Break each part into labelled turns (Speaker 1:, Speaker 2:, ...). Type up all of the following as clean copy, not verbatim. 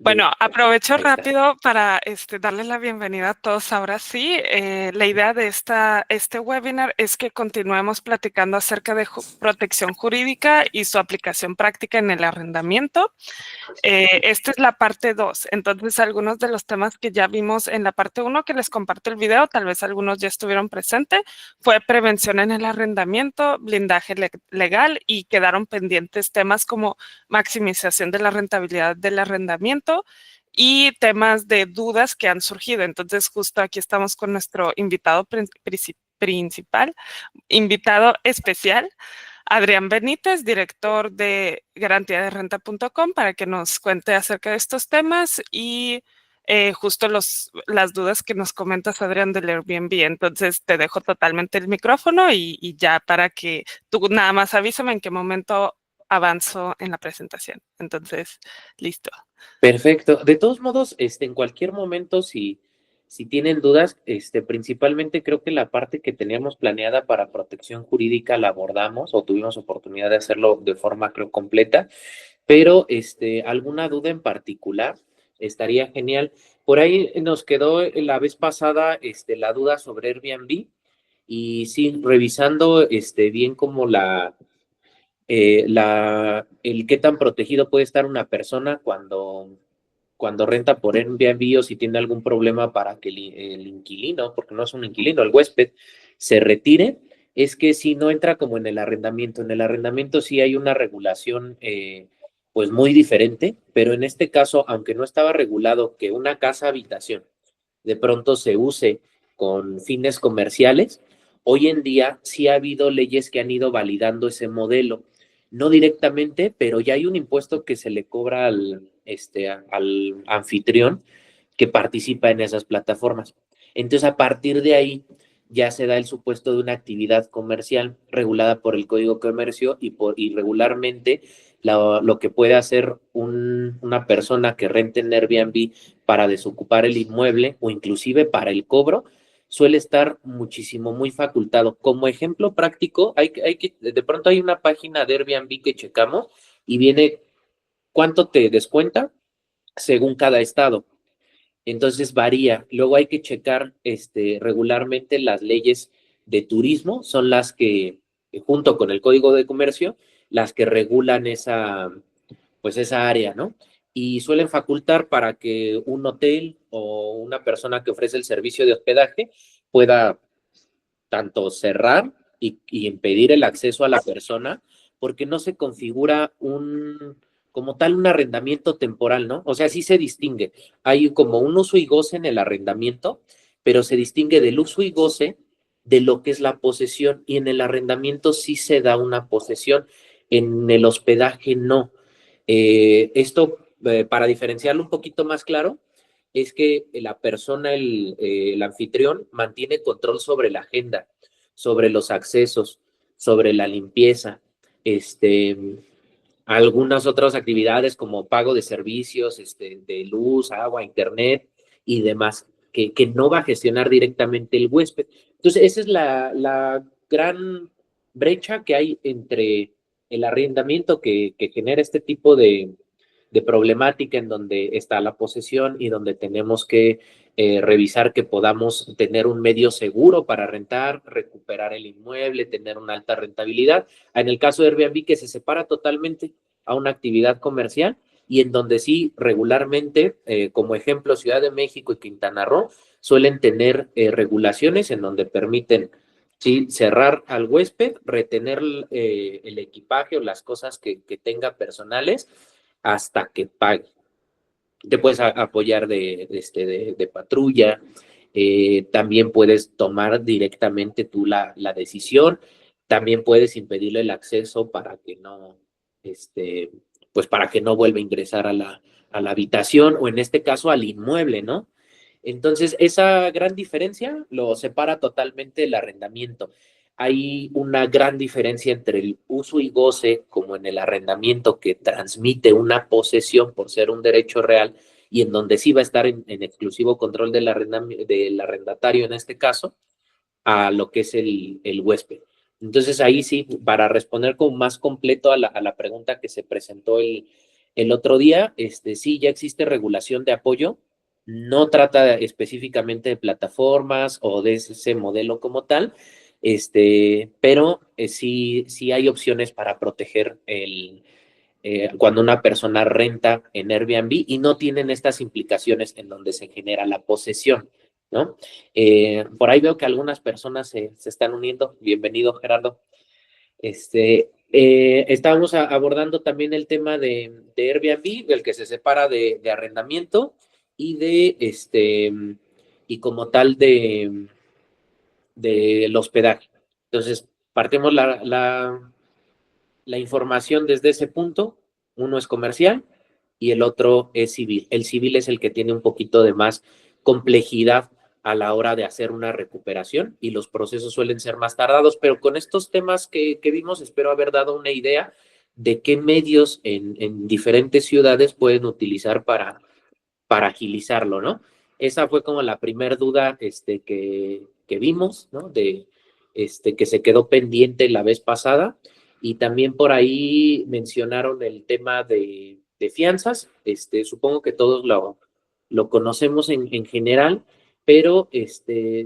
Speaker 1: Bueno, aprovecho
Speaker 2: Ahí está.
Speaker 1: rápido para darle la bienvenida a todos. Ahora sí, la idea de este webinar es que continuemos platicando acerca de protección jurídica y su aplicación práctica en el arrendamiento. Esta es la parte 2. Entonces, algunos de los temas que ya vimos en la parte 1 que les comparto el video, tal vez algunos ya estuvieron presentes, fue prevención en el arrendamiento, blindaje legal y quedaron pendientes temas como maximización de la rentabilidad del arrendamiento y temas de dudas que han surgido. Entonces, justo aquí estamos con nuestro invitado principal, invitado especial, Adrián Benítez, director de garantiaderrenta.com, para que nos cuente acerca de estos temas y justo las dudas que nos comentas, Adrián, del Airbnb. Entonces, te dejo totalmente el micrófono y ya para que tú nada más avísame en qué momento avanzo en la presentación. Entonces, listo.
Speaker 2: Perfecto. De todos modos, en cualquier momento, si tienen dudas, principalmente creo que la parte que teníamos planeada para protección jurídica la abordamos o tuvimos oportunidad de hacerlo de forma, creo, completa, pero alguna duda en particular estaría genial. Por ahí nos quedó la vez pasada la duda sobre Airbnb y sí, revisando bien como el qué tan protegido puede estar una persona cuando renta por Airbnb o si tiene algún problema para que el inquilino, porque no es un inquilino, el huésped, se retire, es que si no entra como en el arrendamiento. En el arrendamiento sí hay una regulación pues muy diferente, pero en este caso, aunque no estaba regulado que una casa habitación de pronto se use con fines comerciales, hoy en día sí ha habido leyes que han ido validando ese modelo. No directamente, pero ya hay un impuesto que se le cobra al anfitrión que participa en esas plataformas. Entonces, a partir de ahí, ya se da el supuesto de una actividad comercial regulada por el Código de Comercio y regularmente lo que puede hacer una persona que rente en Airbnb para desocupar el inmueble o inclusive para el cobro, suele estar muchísimo, muy facultado. Como ejemplo práctico, de pronto hay una página de Airbnb que checamos y viene cuánto te descuenta según cada estado. Entonces varía. Luego hay que checar regularmente las leyes de turismo, son las que, junto con el Código de Comercio, las que regulan pues esa área, ¿no? Y suelen facultar para que un hotel o una persona que ofrece el servicio de hospedaje pueda tanto cerrar y impedir el acceso a la persona, porque no se configura como tal un arrendamiento temporal, ¿no? O sea, sí se distingue. Hay como un uso y goce en el arrendamiento, pero se distingue del uso y goce de lo que es la posesión, y en el arrendamiento sí se da una posesión, en el hospedaje no. Esto, para diferenciarlo un poquito más claro, es que la persona, el anfitrión, mantiene control sobre la agenda, sobre los accesos, sobre la limpieza, este, algunas otras actividades como pago de servicios, de luz, agua, internet y demás, que no va a gestionar directamente el huésped. Entonces, esa es la gran brecha que hay entre el arrendamiento que genera este tipo de problemática, en donde está la posesión y donde tenemos que revisar que podamos tener un medio seguro para rentar, recuperar el inmueble, tener una alta rentabilidad. En el caso de Airbnb, que se separa totalmente a una actividad comercial, y en donde sí regularmente, como ejemplo, Ciudad de México y Quintana Roo suelen tener regulaciones en donde permiten, sí, cerrar al huésped, retener el equipaje o las cosas que tenga personales hasta que pague. Te puedes apoyar de patrulla, también puedes tomar directamente tú la decisión, también puedes impedirle el acceso para que no, este, pues para que no vuelva a ingresar a la habitación, o en este caso al inmueble, ¿no? Entonces, esa gran diferencia lo separa totalmente el arrendamiento. Hay una gran diferencia entre el uso y goce, como en el arrendamiento, que transmite una posesión por ser un derecho real, y en donde sí va a estar en exclusivo control del arrendatario en este caso, a lo que es el huésped. Entonces ahí sí, para responder como más completo a la pregunta que se presentó el otro día, sí, ya existe regulación de apoyo, no trata específicamente de plataformas o de ese modelo como tal, pero sí, sí hay opciones para proteger cuando una persona renta en Airbnb y no tienen estas implicaciones en donde se genera la posesión, ¿no? Por ahí veo que algunas personas se están uniendo. Bienvenido, Gerardo. Estábamos abordando también el tema de Airbnb, del que se separa de arrendamiento y y como tal del hospedaje. Entonces, partimos la información desde ese punto. Uno es comercial y el otro es civil. El civil es el que tiene un poquito de más complejidad a la hora de hacer una recuperación y los procesos suelen ser más tardados, pero con estos temas que vimos espero haber dado una idea de qué medios en diferentes ciudades pueden utilizar para agilizarlo, ¿no? Esa fue como la primera duda que vimos, ¿no? Que se quedó pendiente la vez pasada. Y también por ahí mencionaron el tema de fianzas. Supongo que todos lo conocemos en general, pero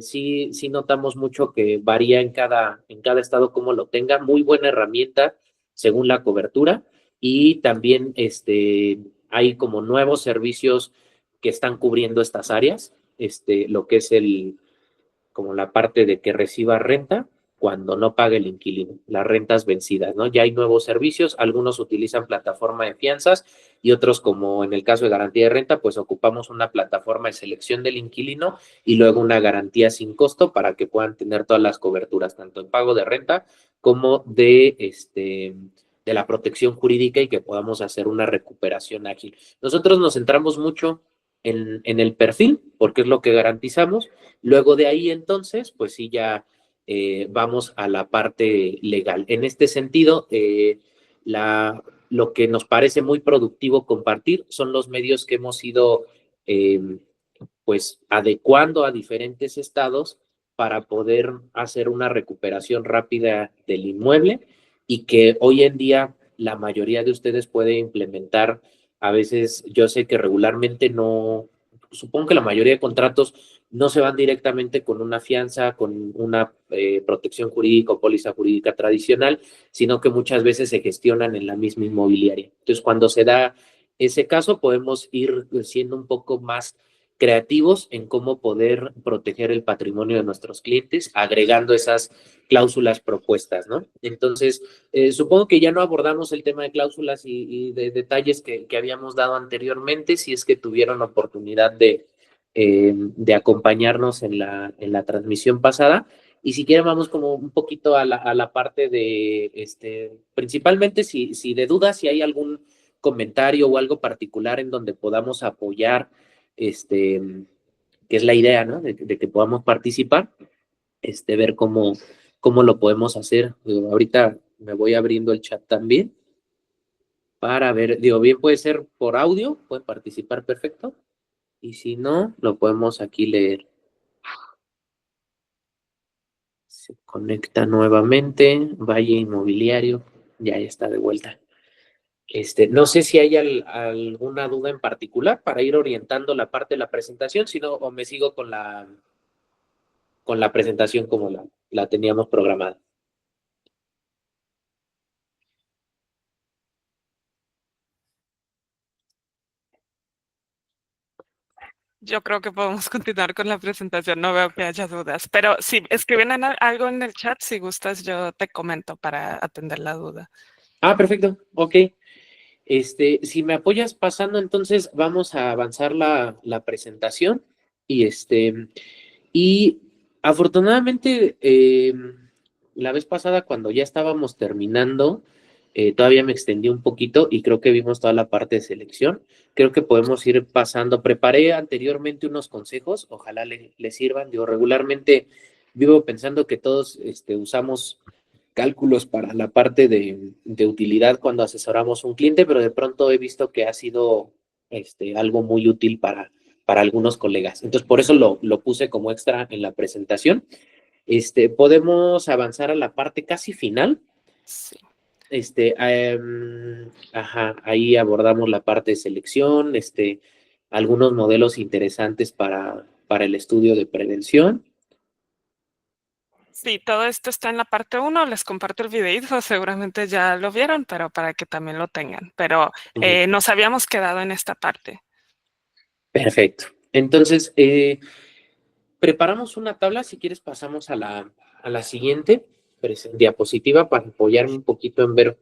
Speaker 2: sí, sí notamos mucho que varía en cada estado como lo tenga. Muy buena herramienta según la cobertura. Y también hay como nuevos servicios que están cubriendo estas áreas, lo que es como la parte de que reciba renta cuando no pague el inquilino, las rentas vencidas, ¿no? Ya hay nuevos servicios, algunos utilizan plataforma de fianzas y otros, como en el caso de garantía de renta, pues ocupamos una plataforma de selección del inquilino y luego una garantía sin costo para que puedan tener todas las coberturas, tanto en pago de renta como de la protección jurídica y que podamos hacer una recuperación ágil. Nosotros nos centramos mucho en el perfil, porque es lo que garantizamos. Luego de ahí, entonces, pues sí, ya vamos a la parte legal. En este sentido, lo que nos parece muy productivo compartir son los medios que hemos ido, eh, pues, adecuando a diferentes estados para poder hacer una recuperación rápida del inmueble y que hoy en día la mayoría de ustedes puede implementar. A veces yo sé que regularmente no, supongo que la mayoría de contratos no se van directamente con una fianza, con una protección jurídica o póliza jurídica tradicional, sino que muchas veces se gestionan en la misma inmobiliaria. Entonces, cuando se da ese caso, podemos ir siendo un poco más creativos en cómo poder proteger el patrimonio de nuestros clientes, agregando esas cláusulas propuestas, ¿no? Entonces, supongo que ya no abordamos el tema de cláusulas y de detalles que habíamos dado anteriormente, si es que tuvieron oportunidad de acompañarnos en la transmisión pasada. Y si quieren, vamos como un poquito a la parte de, principalmente si de dudas, si hay algún comentario o algo particular en donde podamos apoyar, que es la idea, ¿no? De que podamos participar, ver cómo lo podemos hacer. Digo, ahorita me voy abriendo el chat también para ver, digo, bien puede ser por audio, pueden participar perfecto, y si no, lo podemos aquí leer. Se conecta nuevamente, Valle Inmobiliario, ya está de vuelta. No sé si hay alguna duda en particular para ir orientando la parte de la presentación, si no, o me sigo con la presentación como la teníamos programada.
Speaker 1: Yo creo que podemos continuar con la presentación, no veo que haya dudas, pero si escriben algo en el chat, si gustas, yo te comento para atender la duda.
Speaker 2: Ah, perfecto, ok. Si me apoyas pasando, entonces vamos a avanzar la presentación y afortunadamente la vez pasada cuando ya estábamos terminando, todavía me extendí un poquito y creo que vimos toda la parte de selección. Creo que podemos ir pasando. Preparé anteriormente unos consejos, ojalá le sirvan. Digo, regularmente vivo pensando que todos usamos cálculos para la parte de utilidad cuando asesoramos a un cliente, pero de pronto he visto que ha sido algo muy útil para algunos colegas. Entonces, por eso lo puse como extra en la presentación. Podemos avanzar a la parte casi final.
Speaker 1: Sí.
Speaker 2: Ahí abordamos la parte de selección, algunos modelos interesantes para el estudio de prevención.
Speaker 1: Sí, todo esto está en la parte 1. Les comparto el videíto, seguramente ya lo vieron, pero para que también lo tengan. Pero nos habíamos quedado en esta parte.
Speaker 2: Perfecto. Entonces, preparamos una tabla. Si quieres, pasamos a la siguiente diapositiva para apoyarme un poquito en ver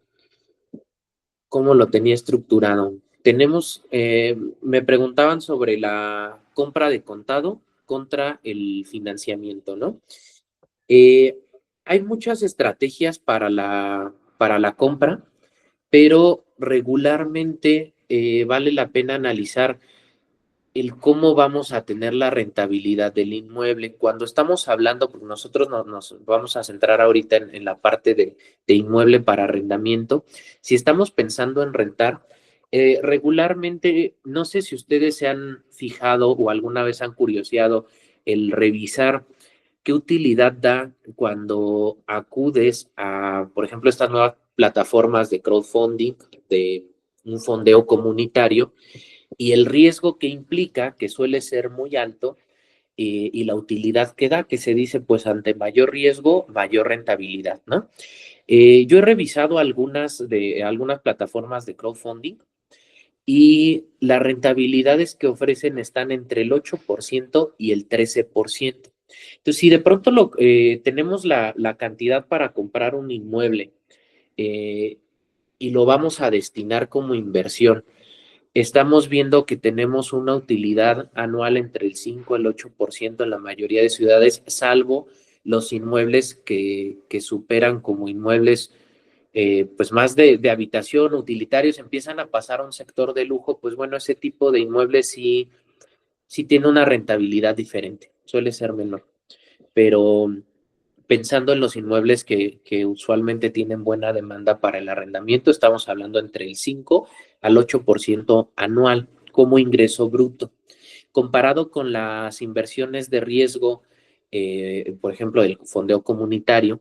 Speaker 2: cómo lo tenía estructurado. Me preguntaban sobre la compra de contado contra el financiamiento, ¿no? Hay muchas estrategias para la compra, pero regularmente vale la pena analizar el cómo vamos a tener la rentabilidad del inmueble. Cuando estamos hablando, porque nosotros nos vamos a centrar ahorita en la parte de inmueble para arrendamiento, si estamos pensando en rentar, regularmente, no sé si ustedes se han fijado o alguna vez han curioseado el revisar qué utilidad da cuando acudes a, por ejemplo, estas nuevas plataformas de crowdfunding, de un fondeo comunitario, y el riesgo que implica, que suele ser muy alto, y la utilidad que da, que se dice, pues ante mayor riesgo, mayor rentabilidad, ¿no? Yo he revisado algunas plataformas de crowdfunding y las rentabilidades que ofrecen están entre el 8% y el 13%. Entonces, si de pronto tenemos la cantidad para comprar un inmueble eh, y lo vamos a destinar como inversión, estamos viendo que tenemos una utilidad anual entre el 5 y el 8% en la mayoría de ciudades, salvo los inmuebles que superan como inmuebles pues más de habitación, utilitarios, empiezan a pasar a un sector de lujo. Pues bueno, ese tipo de inmuebles sí tiene una rentabilidad diferente, suele ser menor. Pero pensando en los inmuebles que usualmente tienen buena demanda para el arrendamiento, estamos hablando entre el 5 al 8% anual como ingreso bruto. Comparado con las inversiones de riesgo, por ejemplo, del fondeo comunitario,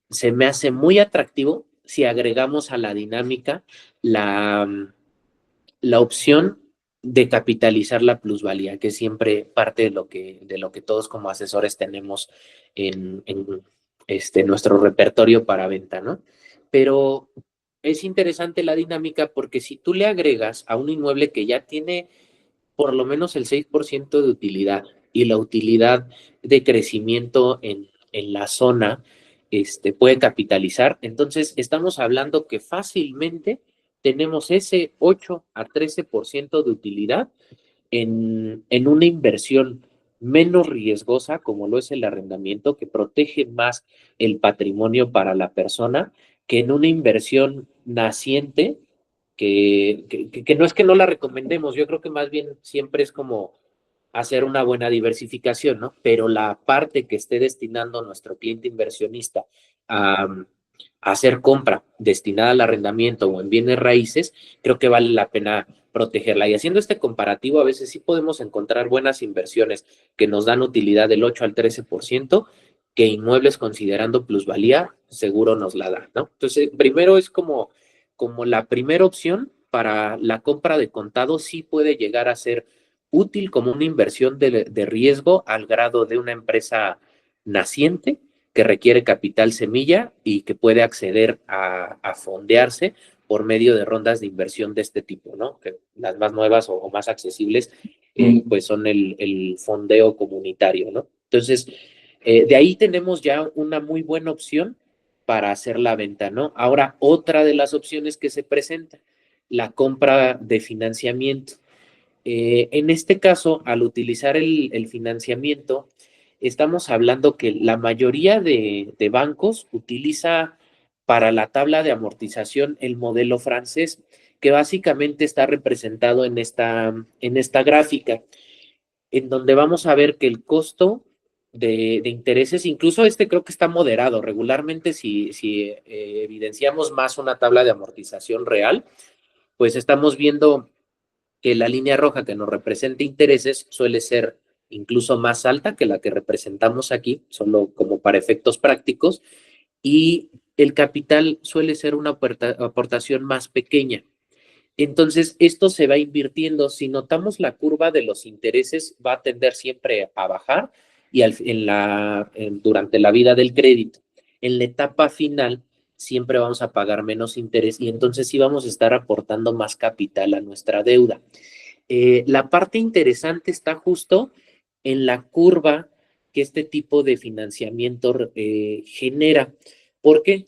Speaker 2: se me hace muy atractivo si agregamos a la dinámica la opción de capitalizar la plusvalía, que es siempre parte de lo que todos como asesores tenemos en nuestro repertorio para venta, ¿no? Pero es interesante la dinámica porque si tú le agregas a un inmueble que ya tiene por lo menos el 6% de utilidad y la utilidad de crecimiento en la zona, puede capitalizar, entonces estamos hablando que fácilmente tenemos ese 8 a 13% de utilidad en una inversión menos riesgosa, como lo es el arrendamiento, que protege más el patrimonio para la persona, que en una inversión naciente, que no es que no la recomendemos, yo creo que más bien siempre es como hacer una buena diversificación, ¿no? Pero la parte que esté destinando nuestro cliente inversionista a hacer compra destinada al arrendamiento o en bienes raíces, creo que vale la pena protegerla. Y haciendo este comparativo, a veces sí podemos encontrar buenas inversiones que nos dan utilidad del 8 al 13%, que inmuebles considerando plusvalía seguro nos la dan, ¿no? Entonces, primero es como la primera opción para la compra de contado, sí puede llegar a ser útil como una inversión de riesgo al grado de una empresa naciente que requiere capital semilla y que puede acceder a fondearse por medio de rondas de inversión de este tipo, ¿no? Que las más nuevas o más accesibles, pues son el fondeo comunitario, ¿no? Entonces, de ahí tenemos ya una muy buena opción para hacer la venta, ¿no? Ahora, otra de las opciones que se presenta, la compra de financiamiento. En este caso, al utilizar el financiamiento, estamos hablando que la mayoría de bancos utiliza para la tabla de amortización el modelo francés, que básicamente está representado en esta gráfica, en donde vamos a ver que el costo de intereses, incluso creo que está moderado. Regularmente, si evidenciamos más una tabla de amortización real, pues estamos viendo que la línea roja que nos representa intereses suele ser incluso más alta que la que representamos aquí, solo como para efectos prácticos, y el capital suele ser una aportación más pequeña. Entonces, esto se va invirtiendo. Si notamos la curva de los intereses, va a tender siempre a bajar y durante la vida del crédito. En la etapa final, siempre vamos a pagar menos interés y entonces sí vamos a estar aportando más capital a nuestra deuda. La parte interesante está justo en la curva que este tipo de financiamiento genera. ¿Por qué?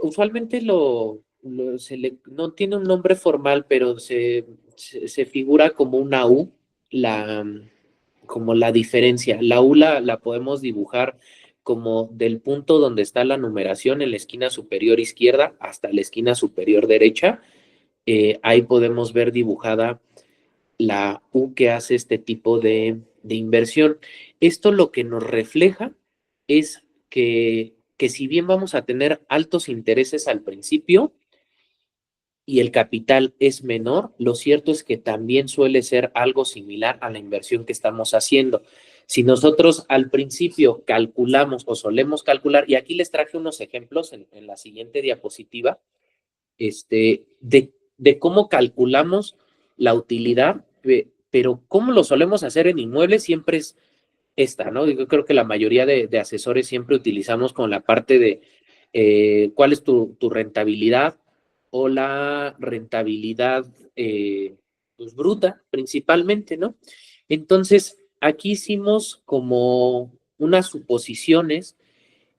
Speaker 2: Usualmente no tiene un nombre formal, pero se figura como una U, como la diferencia. La U la podemos dibujar como del punto donde está la numeración en la esquina superior izquierda hasta la esquina superior derecha. Ahí podemos ver dibujada la U que hace este tipo de inversión. Esto lo que nos refleja es que si bien vamos a tener altos intereses al principio y el capital es menor, lo cierto es que también suele ser algo similar a la inversión que estamos haciendo. Si nosotros al principio calculamos o solemos calcular, y aquí les traje unos ejemplos en la siguiente diapositiva, de cómo calculamos la utilidad, pero cómo lo solemos hacer en inmuebles siempre es esta, ¿no? Yo creo que la mayoría de asesores siempre utilizamos con la parte de cuál es tu rentabilidad o la rentabilidad pues bruta principalmente, ¿no? Entonces, aquí hicimos como unas suposiciones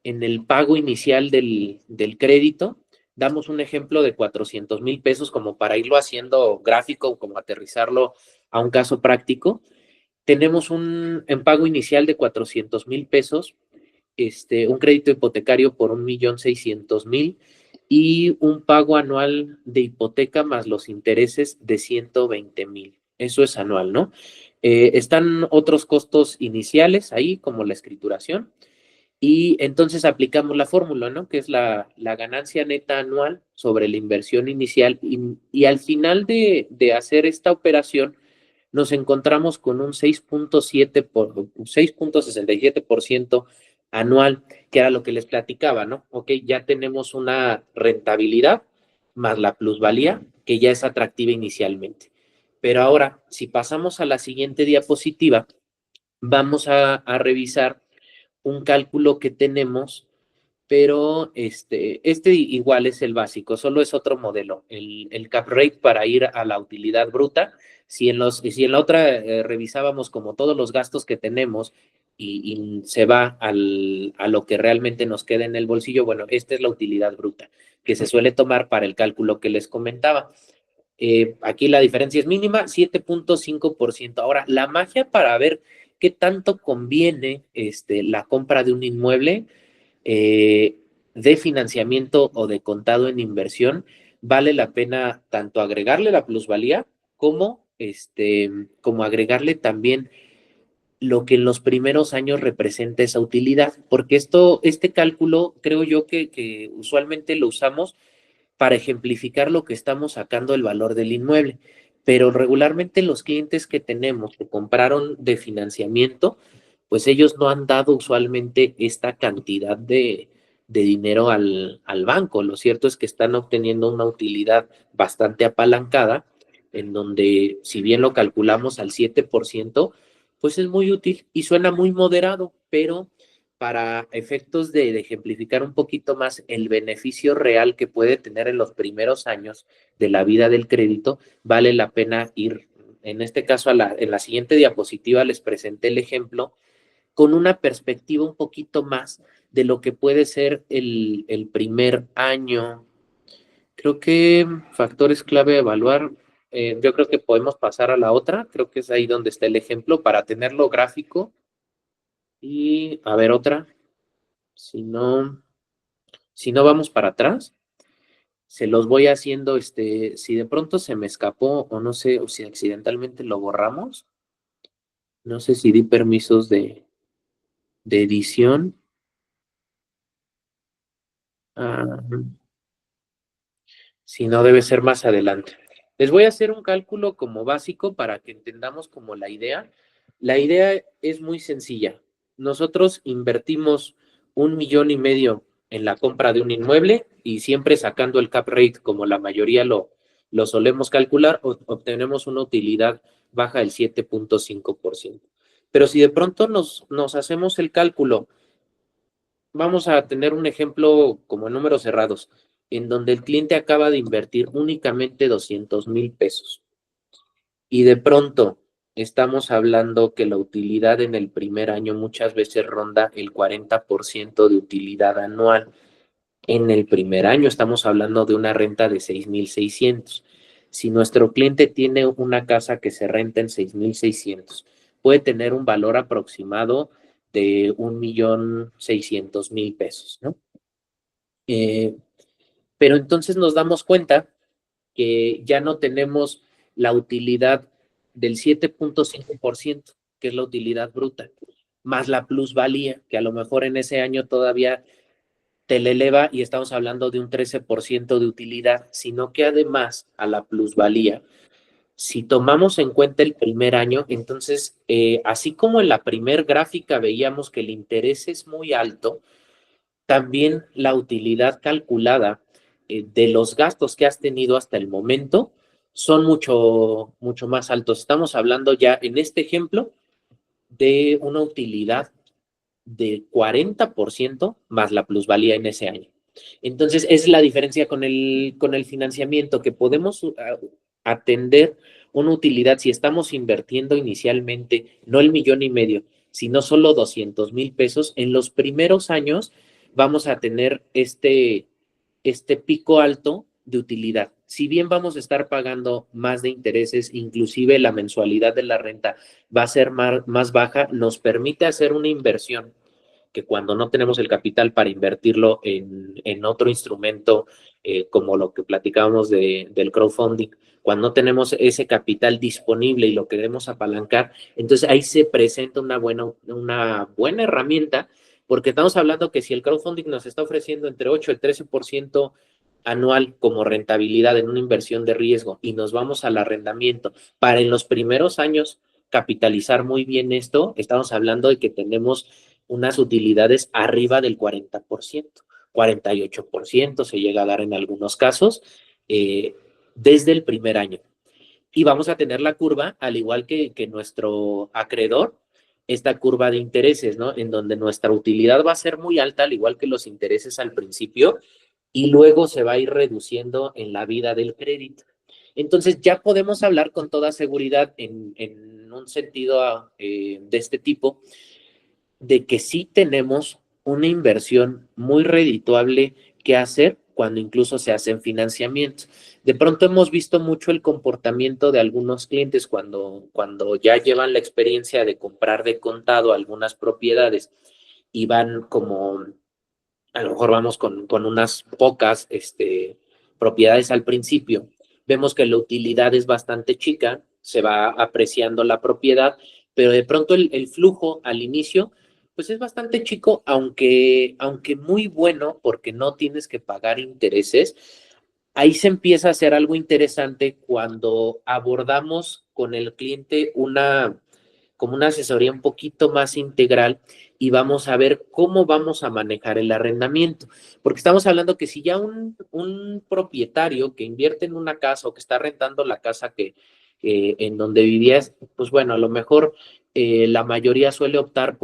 Speaker 2: en el pago inicial del crédito. Damos un ejemplo de 400,000 pesos como para irlo haciendo gráfico, como aterrizarlo a un caso práctico. Tenemos en pago inicial de 400,000 pesos, un crédito hipotecario por 1,600,000 y un pago anual de hipoteca más los intereses de 120,000. Eso es anual, ¿no? Están otros costos iniciales ahí, como la escrituración, y entonces aplicamos la fórmula, ¿no? Que es la ganancia neta anual sobre la inversión inicial y al final de hacer esta operación nos encontramos con un 6,67% anual, que era lo que les platicaba, ¿no? Ok, ya tenemos una rentabilidad más la plusvalía, que ya es atractiva inicialmente. Pero ahora, si pasamos a la siguiente diapositiva, vamos a revisar un cálculo que tenemos, pero este igual es el básico, solo es otro modelo, el cap rate para ir a la utilidad bruta. Si en la otra revisábamos como todos los gastos que tenemos y se va a lo que realmente nos queda en el bolsillo, bueno, esta es la utilidad bruta que se suele tomar para el cálculo que les comentaba. Aquí la diferencia es mínima, 7,5%. Ahora, la magia para ver qué tanto conviene la compra de un inmueble eh, de financiamiento o de contado en inversión, vale la pena tanto agregarle la plusvalía como agregarle también lo que en los primeros años representa esa utilidad, porque este cálculo creo yo que usualmente lo usamos para ejemplificar lo que estamos sacando el valor del inmueble. Pero regularmente los clientes que tenemos que compraron de financiamiento, pues ellos no han dado usualmente esta cantidad de dinero al banco. Lo cierto es que están obteniendo una utilidad bastante apalancada, en donde si bien lo calculamos al 7%, pues es muy útil y suena muy moderado, pero para efectos de ejemplificar un poquito más el beneficio real que puede tener en los primeros años de la vida del crédito, vale la pena ir, en este caso, en la siguiente diapositiva les presenté el ejemplo con una perspectiva un poquito más de lo que puede ser el primer año. Creo que factores clave a evaluar, yo creo que podemos pasar a la otra, creo que es ahí donde está el ejemplo para tenerlo gráfico y a ver otra. Si no, si no vamos para atrás, se los voy haciendo, si de pronto se me escapó o no sé, o si accidentalmente lo borramos, no sé si di permisos de edición. Ah, si no, debe ser más adelante. Les voy a hacer un cálculo como básico para que entendamos como la idea. La idea es muy sencilla. Nosotros invertimos 1,5 millones en la compra de un inmueble y siempre sacando el cap rate como la mayoría lo solemos calcular, obtenemos una utilidad baja del 7.5%. Pero si de pronto nos hacemos el cálculo, vamos a tener un ejemplo como en números cerrados, en donde el cliente acaba de invertir únicamente 200,000 pesos y de pronto estamos hablando que la utilidad en el primer año muchas veces ronda el 40% de utilidad anual. En el primer año estamos hablando de una renta de 6,600. Si nuestro cliente tiene una casa que se renta en 6,600, puede tener un valor aproximado de 1,600,000 pesos, ¿no? Eh, pero entonces nos damos cuenta que ya no tenemos la utilidad del 7.5%, que es la utilidad bruta, más la plusvalía, que a lo mejor en ese año todavía te la eleva y estamos hablando de un 13% de utilidad, sino que además a la plusvalía, si tomamos en cuenta el primer año, entonces, así como en la primer gráfica veíamos que el interés es muy alto, también la utilidad calculada de los gastos que has tenido hasta el momento son mucho, mucho más altos. Estamos hablando ya en este ejemplo de una utilidad de 40% más la plusvalía en ese año. Entonces, es la diferencia con el financiamiento, que podemos atender una utilidad si estamos invirtiendo inicialmente, no el 1,5 millones, sino solo 200,000 pesos. En los primeros años vamos a tener este pico alto de utilidad. Si bien vamos a estar pagando más de intereses, inclusive la mensualidad de la renta va a ser más baja, nos permite hacer una inversión que cuando no tenemos el capital para invertirlo en otro instrumento, como lo que platicábamos del crowdfunding, cuando no tenemos ese capital disponible y lo queremos apalancar, entonces ahí se presenta una buena herramienta, porque estamos hablando que si el crowdfunding nos está ofreciendo entre 8 y 13% anual como rentabilidad en una inversión de riesgo y nos vamos al arrendamiento para en los primeros años capitalizar muy bien esto, estamos hablando de que tenemos unas utilidades arriba del 40%, 48% se llega a dar en algunos casos eh, desde el primer año. Y vamos a tener la curva, al igual que nuestro acreedor, esta curva de intereses, ¿no? En donde nuestra utilidad va a ser muy alta, al igual que los intereses al principio, y luego se va a ir reduciendo en la vida del crédito. Entonces ya podemos hablar con toda seguridad en un sentido de este tipo, de que sí tenemos una inversión muy redituable que hacer cuando incluso se hacen financiamientos. De pronto hemos visto mucho el comportamiento de algunos clientes cuando ya llevan la experiencia de comprar de contado algunas propiedades y van como, a lo mejor vamos con unas pocas propiedades al principio, vemos que la utilidad es bastante chica, se va apreciando la propiedad, pero de pronto el flujo al inicio pues es bastante chico, aunque muy bueno porque no tienes que pagar intereses. Ahí se empieza a hacer algo interesante cuando abordamos con el cliente como una asesoría un poquito más integral y vamos a ver cómo vamos a manejar el arrendamiento. Porque estamos hablando que si ya un propietario que invierte en una casa o que está rentando la casa en donde vivías, pues bueno, a lo mejor la mayoría suele optar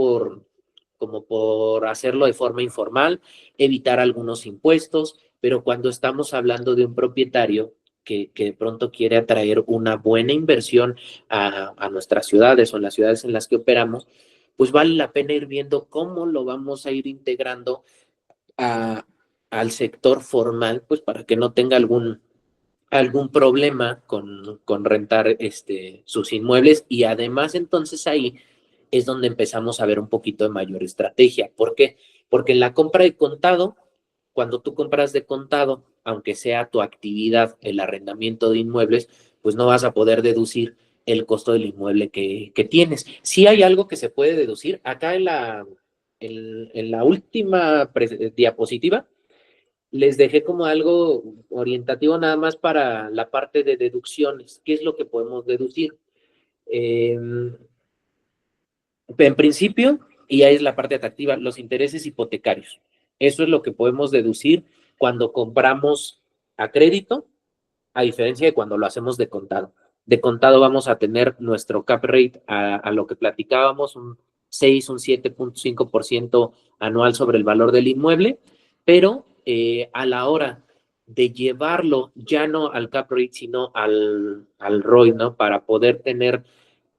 Speaker 2: como por hacerlo de forma informal, evitar algunos impuestos, pero cuando estamos hablando de un propietario que de pronto quiere atraer una buena inversión a nuestras ciudades o en las ciudades en las que operamos, pues vale la pena ir viendo cómo lo vamos a ir integrando a, al sector formal, pues para que no tenga algún problema con rentar sus inmuebles y además entonces ahí es donde empezamos a ver un poquito de mayor estrategia. ¿Por qué? Porque en la compra de contado, cuando tú compras de contado, aunque sea tu actividad el arrendamiento de inmuebles, pues no vas a poder deducir el costo del inmueble que tienes. Sí hay algo que se puede deducir. Acá en la última diapositiva, les dejé como algo orientativo nada más para la parte de deducciones. ¿Qué es lo que podemos deducir? En principio, y ahí es la parte atractiva, los intereses hipotecarios. Eso es lo que podemos deducir cuando compramos a crédito, a diferencia de cuando lo hacemos de contado. De contado vamos a tener nuestro cap rate a lo que platicábamos, un 6, un 7.5% anual sobre el valor del inmueble, pero a la hora de llevarlo ya no al cap rate, sino al ROI, ¿no? Para poder tener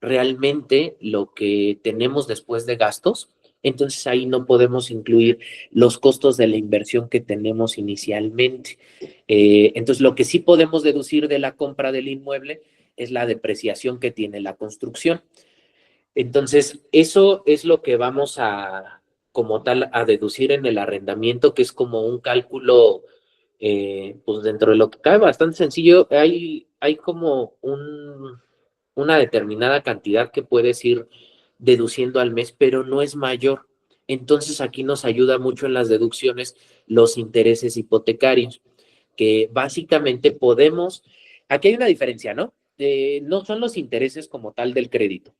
Speaker 2: realmente lo que tenemos después de gastos, entonces ahí no podemos incluir los costos de la inversión que tenemos inicialmente. Entonces, lo que sí podemos deducir de la compra del inmueble es la depreciación que tiene la construcción. Entonces, eso es lo que vamos a, como tal, a deducir en el arrendamiento, que es como un cálculo, pues dentro de lo que cabe bastante sencillo. Hay como una determinada cantidad que puedes ir deduciendo al mes, pero no es mayor. Entonces, aquí nos ayuda mucho en las deducciones los intereses hipotecarios, que básicamente podemos, aquí hay una diferencia, ¿no? No son los intereses como tal del crédito,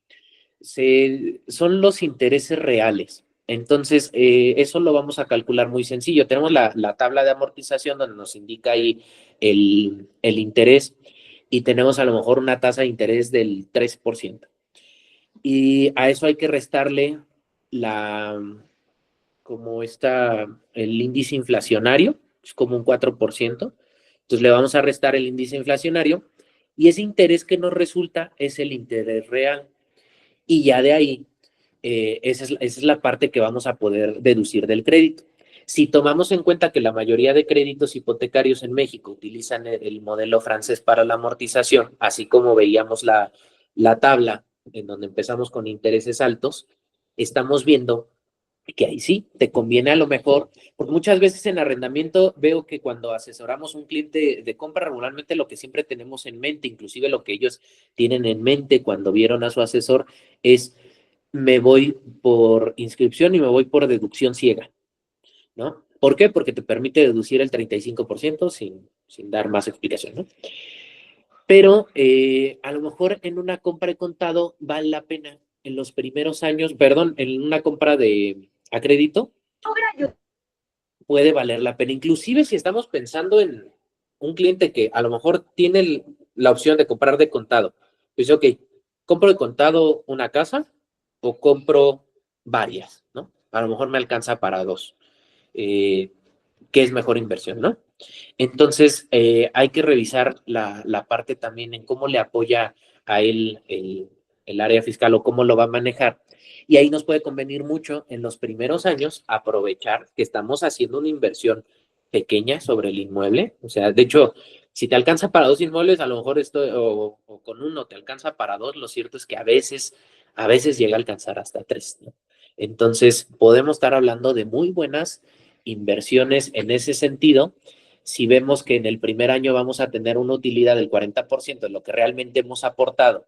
Speaker 2: son los intereses reales. Entonces, eso lo vamos a calcular muy sencillo. Tenemos la tabla de amortización donde nos indica ahí el interés y tenemos a lo mejor una tasa de interés del 3%. Y a eso hay que restarle la, como está el índice inflacionario, es como un 4%. Entonces le vamos a restar el índice inflacionario y ese interés que nos resulta es el interés real. Y ya de ahí, esa es la parte que vamos a poder deducir del crédito. Si tomamos en cuenta que la mayoría de créditos hipotecarios en México utilizan el modelo francés para la amortización, así como veíamos la tabla en donde empezamos con intereses altos, estamos viendo que ahí sí, te conviene a lo mejor, porque muchas veces en arrendamiento veo que cuando asesoramos a un cliente de compra, regularmente lo que siempre tenemos en mente, inclusive lo que ellos tienen en mente cuando vieron a su asesor, es me voy por inscripción y me voy por deducción ciega, ¿no? ¿Por qué? Porque te permite deducir el 35% sin dar más explicación, ¿no? Pero a lo mejor en una compra de contado vale la pena en los primeros años, perdón, en una compra a crédito, puede valer la pena. Inclusive si estamos pensando en un cliente que a lo mejor tiene la opción de comprar de contado, pues ok, compro de contado una casa o compro varias, ¿no? A lo mejor me alcanza para dos. ¿Qué es mejor inversión, no? Entonces, hay que revisar la parte también en cómo le apoya a él el área fiscal o cómo lo va a manejar. Y ahí nos puede convenir mucho en los primeros años aprovechar que estamos haciendo una inversión pequeña sobre el inmueble. O sea, de hecho, si te alcanza para dos inmuebles, a lo mejor esto, o con uno te alcanza para dos, lo cierto es que a veces llega a alcanzar hasta tres, ¿no? Entonces, podemos estar hablando de muy buenas inversiones en ese sentido si vemos que en el primer año vamos a tener una utilidad del 40% de lo que realmente hemos aportado,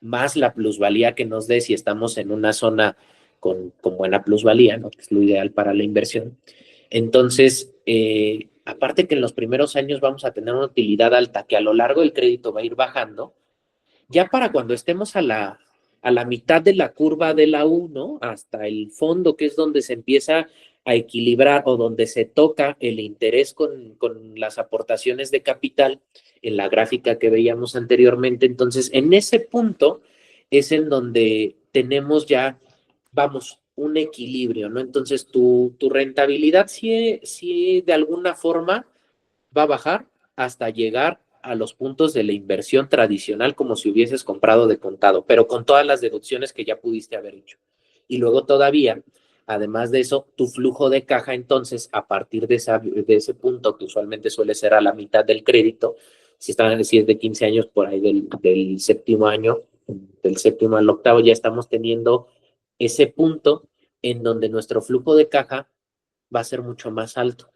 Speaker 2: más la plusvalía que nos dé si estamos en una zona con buena plusvalía, ¿no? Que es lo ideal para la inversión. Entonces, aparte que en los primeros años vamos a tener una utilidad alta, que a lo largo del crédito va a ir bajando, ya para cuando estemos a la mitad de la curva de la U, ¿no? Hasta el fondo, que es donde se empieza a equilibrar o donde se toca el interés con las aportaciones de capital en la gráfica que veíamos anteriormente. Entonces, en ese punto es en donde tenemos ya, vamos, un equilibrio, ¿no? Entonces, tu rentabilidad sí de alguna forma va a bajar hasta llegar a los puntos de la inversión tradicional como si hubieses comprado de contado, pero con todas las deducciones que ya pudiste haber hecho. Y luego todavía, además de eso, tu flujo de caja entonces, a partir de ese punto, que usualmente suele ser a la mitad del crédito, si es de 15 años, por ahí del séptimo año, del séptimo al octavo, ya estamos teniendo ese punto en donde nuestro flujo de caja va a ser mucho más alto.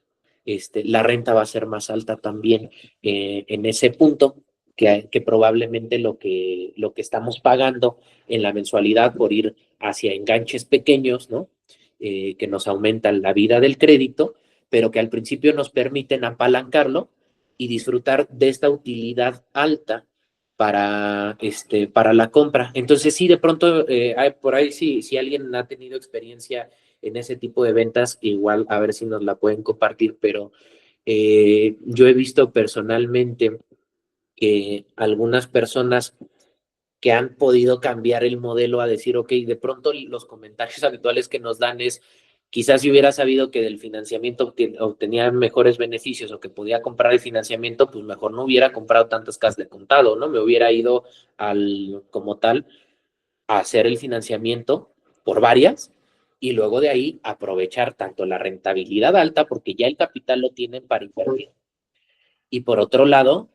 Speaker 2: La renta va a ser más alta también en ese punto que probablemente lo que estamos pagando en la mensualidad por ir hacia enganches pequeños, ¿no? Que nos aumentan la vida del crédito, pero que al principio nos permiten apalancarlo y disfrutar de esta utilidad alta para la compra. Entonces, sí, de pronto, por ahí, si alguien ha tenido experiencia en ese tipo de ventas, igual a ver si nos la pueden compartir, pero yo he visto personalmente que algunas personas que han podido cambiar el modelo a decir, ok, de pronto los comentarios habituales que nos dan es, quizás si hubiera sabido que del financiamiento obtenía mejores beneficios o que podía comprar el financiamiento, pues mejor no hubiera comprado tantas casas de contado, ¿no? Me hubiera ido como tal, a hacer el financiamiento por varias y luego de ahí aprovechar tanto la rentabilidad alta, porque ya el capital lo tienen para invertir, y por otro lado,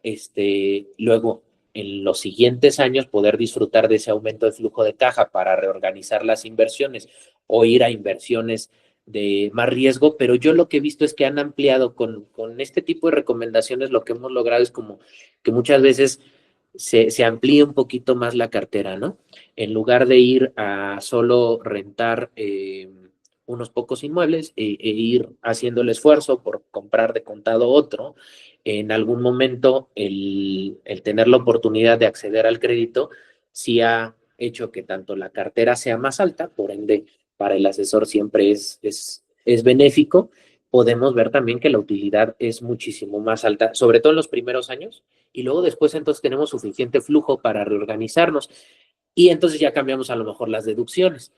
Speaker 2: luego en los siguientes años poder disfrutar de ese aumento de flujo de caja para reorganizar las inversiones o ir a inversiones de más riesgo, pero yo lo que he visto es que han ampliado con este tipo de recomendaciones, lo que hemos logrado es como que muchas veces se amplíe un poquito más la cartera, ¿no? En lugar de ir a solo rentar unos pocos inmuebles ir haciendo el esfuerzo por comprar de contado otro, en algún momento el tener la oportunidad de acceder al crédito sí ha hecho que tanto la cartera sea más alta, por ende para el asesor siempre es benéfico. Podemos ver también que la utilidad es muchísimo más alta, sobre todo en los primeros años, y luego después entonces tenemos suficiente flujo para reorganizarnos y entonces ya cambiamos a lo mejor las deducciones.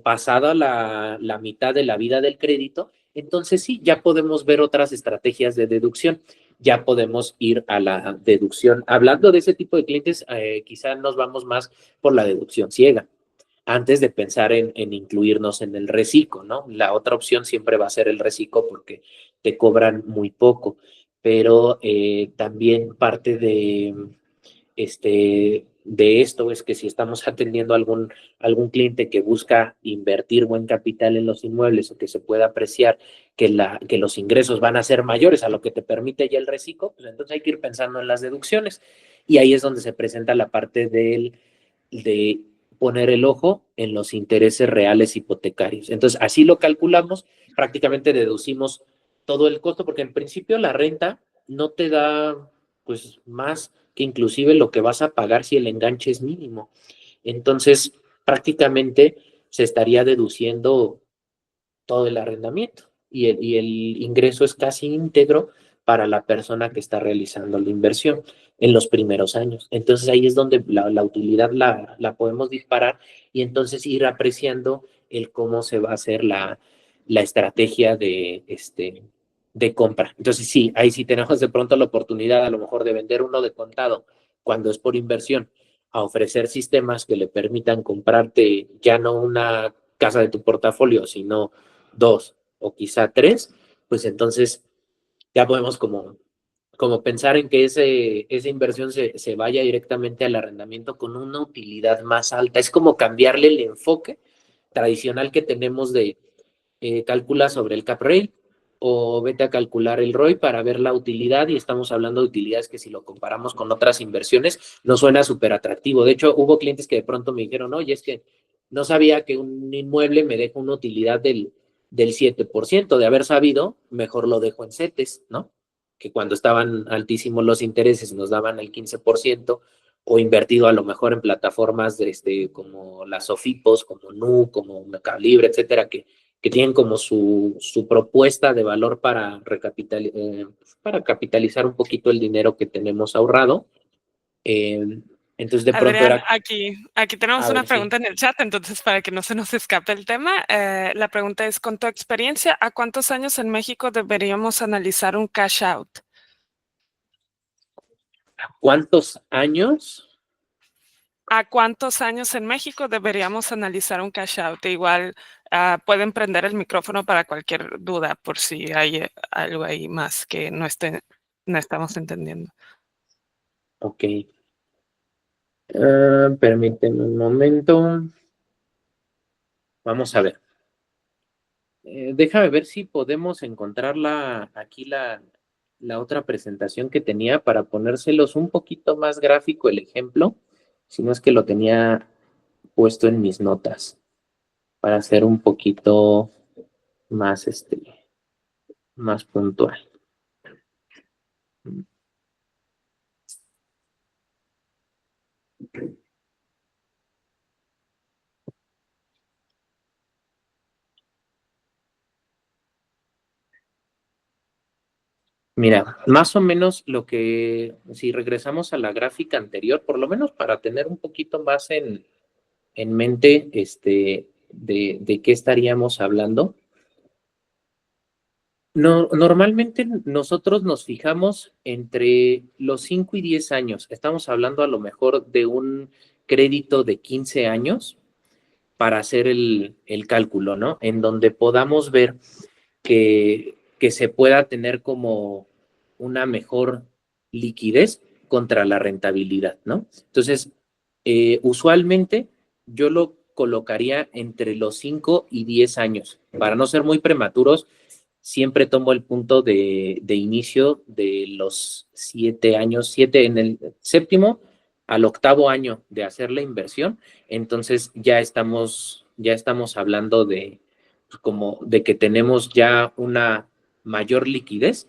Speaker 2: Pasada la mitad de la vida del crédito, entonces sí, ya podemos ver otras estrategias de deducción, ya podemos ir a la deducción. Hablando de ese tipo de clientes, quizá nos vamos más por la deducción ciega, antes de pensar en incluirnos en el reciclo, ¿no? La otra opción siempre va a ser el reciclo porque te cobran muy poco, pero también parte de esto es que si estamos atendiendo a algún cliente que busca invertir buen capital en los inmuebles o que se pueda apreciar que los ingresos van a ser mayores a lo que te permite ya el reciclo, pues entonces hay que ir pensando en las deducciones. Y ahí es donde se presenta la parte de poner el ojo en los intereses reales hipotecarios. Entonces, así lo calculamos, prácticamente deducimos todo el costo, porque en principio la renta no te da pues más que inclusive lo que vas a pagar si el enganche es mínimo. Entonces, prácticamente se estaría deduciendo todo el arrendamiento y el ingreso es casi íntegro para la persona que está realizando la inversión en los primeros años. Entonces ahí es donde la utilidad la podemos disparar y entonces ir apreciando el cómo se va a hacer la estrategia de compra. Entonces sí, ahí sí tenemos de pronto la oportunidad a lo mejor de vender uno de contado cuando es por inversión, a ofrecer sistemas que le permitan comprarte ya no una casa de tu portafolio, sino dos o quizá tres, pues entonces ya podemos como pensar en que esa inversión se vaya directamente al arrendamiento con una utilidad más alta. Es como cambiarle el enfoque tradicional que tenemos de calcula sobre el cap rate o vete a calcular el ROI para ver la utilidad y estamos hablando de utilidades que si lo comparamos con otras inversiones nos suena súper atractivo. De hecho, hubo clientes que de pronto me dijeron, oye, es que no sabía que un inmueble me deja una utilidad del 7%. De haber sabido, mejor lo dejo en CETES, ¿no? Que cuando estaban altísimos los intereses nos daban el 15% o invertido a lo mejor en plataformas como las Sofipos, como Nu, como Mercado Libre, etcétera, que tienen como su propuesta de valor para capitalizar un poquito el dinero que tenemos ahorrado. Eh, entonces de pronto
Speaker 1: Adrián,
Speaker 2: era,
Speaker 1: aquí tenemos
Speaker 2: a
Speaker 1: una
Speaker 2: ver, sí,
Speaker 1: pregunta en el chat, entonces para que no se nos escape el tema, la pregunta es, con tu experiencia, ¿a cuántos años en México deberíamos analizar un cash out?
Speaker 2: ¿cuántos años?
Speaker 1: ¿A cuántos años en México deberíamos analizar un cash out? Igual pueden prender el micrófono para cualquier duda, por si hay algo ahí más que no estamos entendiendo.
Speaker 2: Ok, permíteme un momento. Vamos a ver. Déjame ver si podemos encontrar aquí la otra presentación que tenía para ponérselos un poquito más gráfico el ejemplo, si no es que lo tenía puesto en mis notas para hacer un poquito más, más puntual. Mira, más o menos lo que, si regresamos a la gráfica anterior, por lo menos para tener un poquito más en mente de qué estaríamos hablando. No, normalmente nosotros nos fijamos entre los 5 y 10 años. Estamos hablando a lo mejor de un crédito de 15 años para hacer el cálculo, ¿no? En donde podamos ver que se pueda tener como una mejor liquidez contra la rentabilidad, ¿no? Entonces, usualmente yo lo colocaría entre los 5 y 10 años. Para no ser muy prematuros, siempre tomo el punto de inicio de los 7 años, 7 en el séptimo al octavo año de hacer la inversión, entonces ya estamos hablando de pues, como de que tenemos ya una mayor liquidez,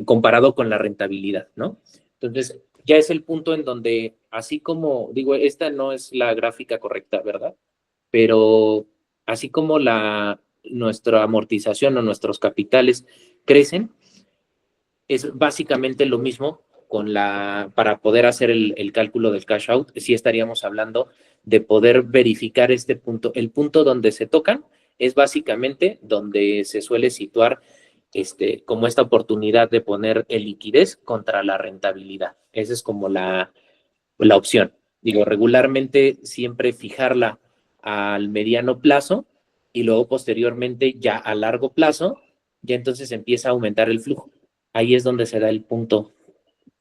Speaker 2: comparado con la rentabilidad, ¿no? Entonces, ya es el punto en donde, así como, digo, esta no es la gráfica correcta, ¿verdad? Pero así como nuestra amortización o nuestros capitales crecen, es básicamente lo mismo para poder hacer el cálculo del cash out, sí estaríamos hablando de poder verificar este punto. El punto donde se tocan es básicamente donde se suele situar como esta oportunidad de poner el liquidez contra la rentabilidad. Esa es como la opción. Digo, regularmente siempre fijarla al mediano plazo y luego posteriormente ya a largo plazo, ya entonces empieza a aumentar el flujo. Ahí es donde se da el punto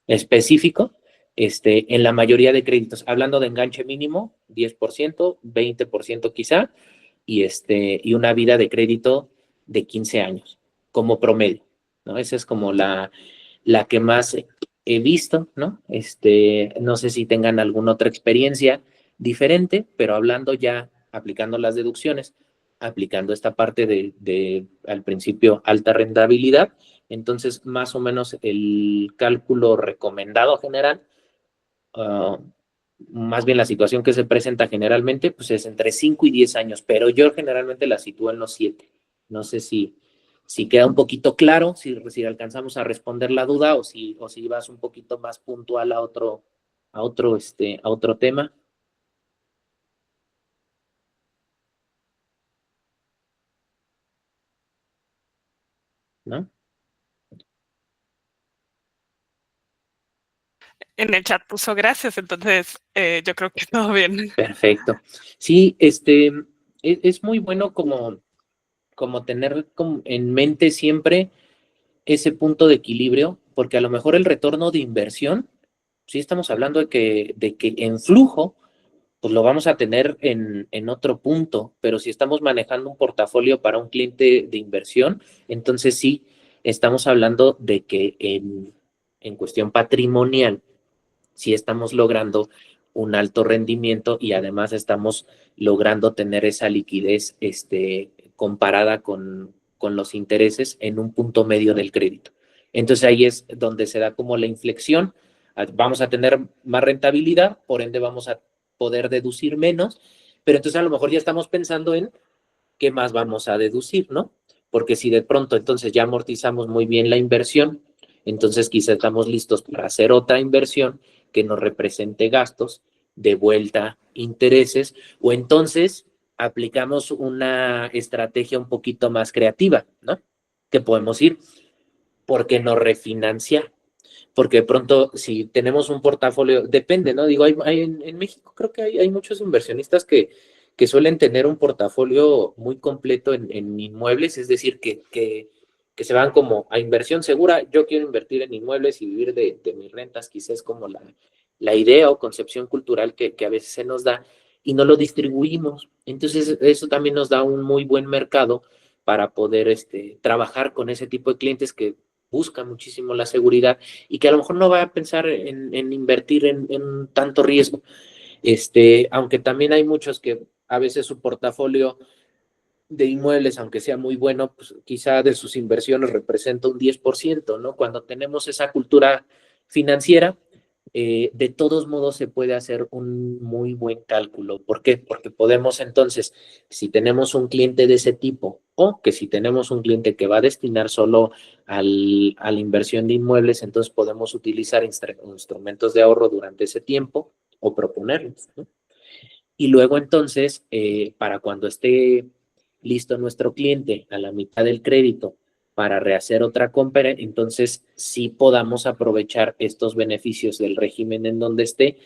Speaker 2: específico. En la mayoría de créditos, hablando de enganche mínimo, 10%, 20% quizá, y una vida de crédito de 15 años como promedio, ¿no? Esa es como la que más he visto, ¿no? No sé si tengan alguna otra experiencia diferente, pero hablando ya, aplicando las deducciones, aplicando esta parte al principio, alta rentabilidad, entonces más o menos el cálculo recomendado general, uh, más bien la situación que se presenta generalmente, pues es entre 5 y 10 años, pero yo generalmente la sitúo en los 7. No sé si queda un poquito claro, si alcanzamos a responder la duda o si vas un poquito más puntual a otro tema, ¿no?
Speaker 1: En el chat puso gracias, entonces yo creo que todo bien.
Speaker 2: Perfecto. Sí, es muy bueno como tener en mente siempre ese punto de equilibrio, porque a lo mejor el retorno de inversión, sí estamos hablando de que en flujo, pues lo vamos a tener en otro punto, pero si estamos manejando un portafolio para un cliente de inversión, entonces sí, estamos hablando de que en cuestión patrimonial, sí estamos logrando un alto rendimiento y además estamos logrando tener esa liquidez comparada con los intereses en un punto medio del crédito. Entonces ahí es donde se da como la inflexión. Vamos a tener más rentabilidad, por ende vamos a poder deducir menos, pero entonces a lo mejor ya estamos pensando en qué más vamos a deducir, ¿no? Porque si de pronto entonces ya amortizamos muy bien la inversión, entonces quizá estamos listos para hacer otra inversión que nos represente gastos, de vuelta intereses, o entonces aplicamos una estrategia un poquito más creativa, ¿no? Que podemos ir porque nos refinancia, porque de pronto si tenemos un portafolio, depende, ¿no? Digo, en México creo que hay muchos inversionistas que suelen tener un portafolio muy completo en inmuebles, es decir, que se van como a inversión segura, yo quiero invertir en inmuebles y vivir de mis rentas, quizás es como la idea o concepción cultural que a veces se nos da y no lo distribuimos. Entonces, eso también nos da un muy buen mercado para poder trabajar con ese tipo de clientes que buscan muchísimo la seguridad y que a lo mejor no va a pensar en invertir en tanto riesgo. Aunque también hay muchos que a veces su portafolio de inmuebles, aunque sea muy bueno, pues quizá de sus inversiones representa un 10%, ¿no? Cuando tenemos esa cultura financiera, de todos modos se puede hacer un muy buen cálculo. ¿Por qué? Porque podemos entonces, si tenemos un cliente de ese tipo o que si tenemos un cliente que va a destinar solo a la inversión de inmuebles, entonces podemos utilizar instrumentos de ahorro durante ese tiempo o proponerlos, ¿no? Y luego entonces, para cuando esté listo nuestro cliente a la mitad del crédito para rehacer otra compra, entonces sí podamos aprovechar estos beneficios del régimen en donde esté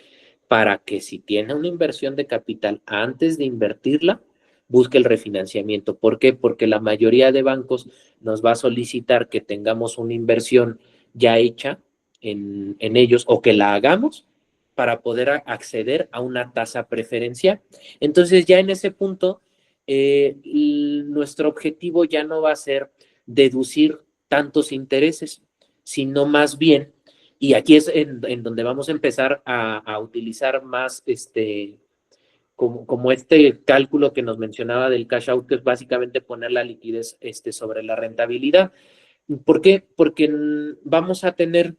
Speaker 2: para que si tiene una inversión de capital antes de invertirla, busque el refinanciamiento. ¿Por qué? Porque la mayoría de bancos nos va a solicitar que tengamos una inversión ya hecha en ellos o que la hagamos para poder acceder a una tasa preferencial. Entonces ya en ese punto, nuestro objetivo ya no va a ser deducir tantos intereses, sino más bien, y aquí es en donde vamos a empezar a utilizar más como este cálculo que nos mencionaba del cash out, que es básicamente poner la liquidez sobre la rentabilidad. ¿Por qué? Porque vamos a tener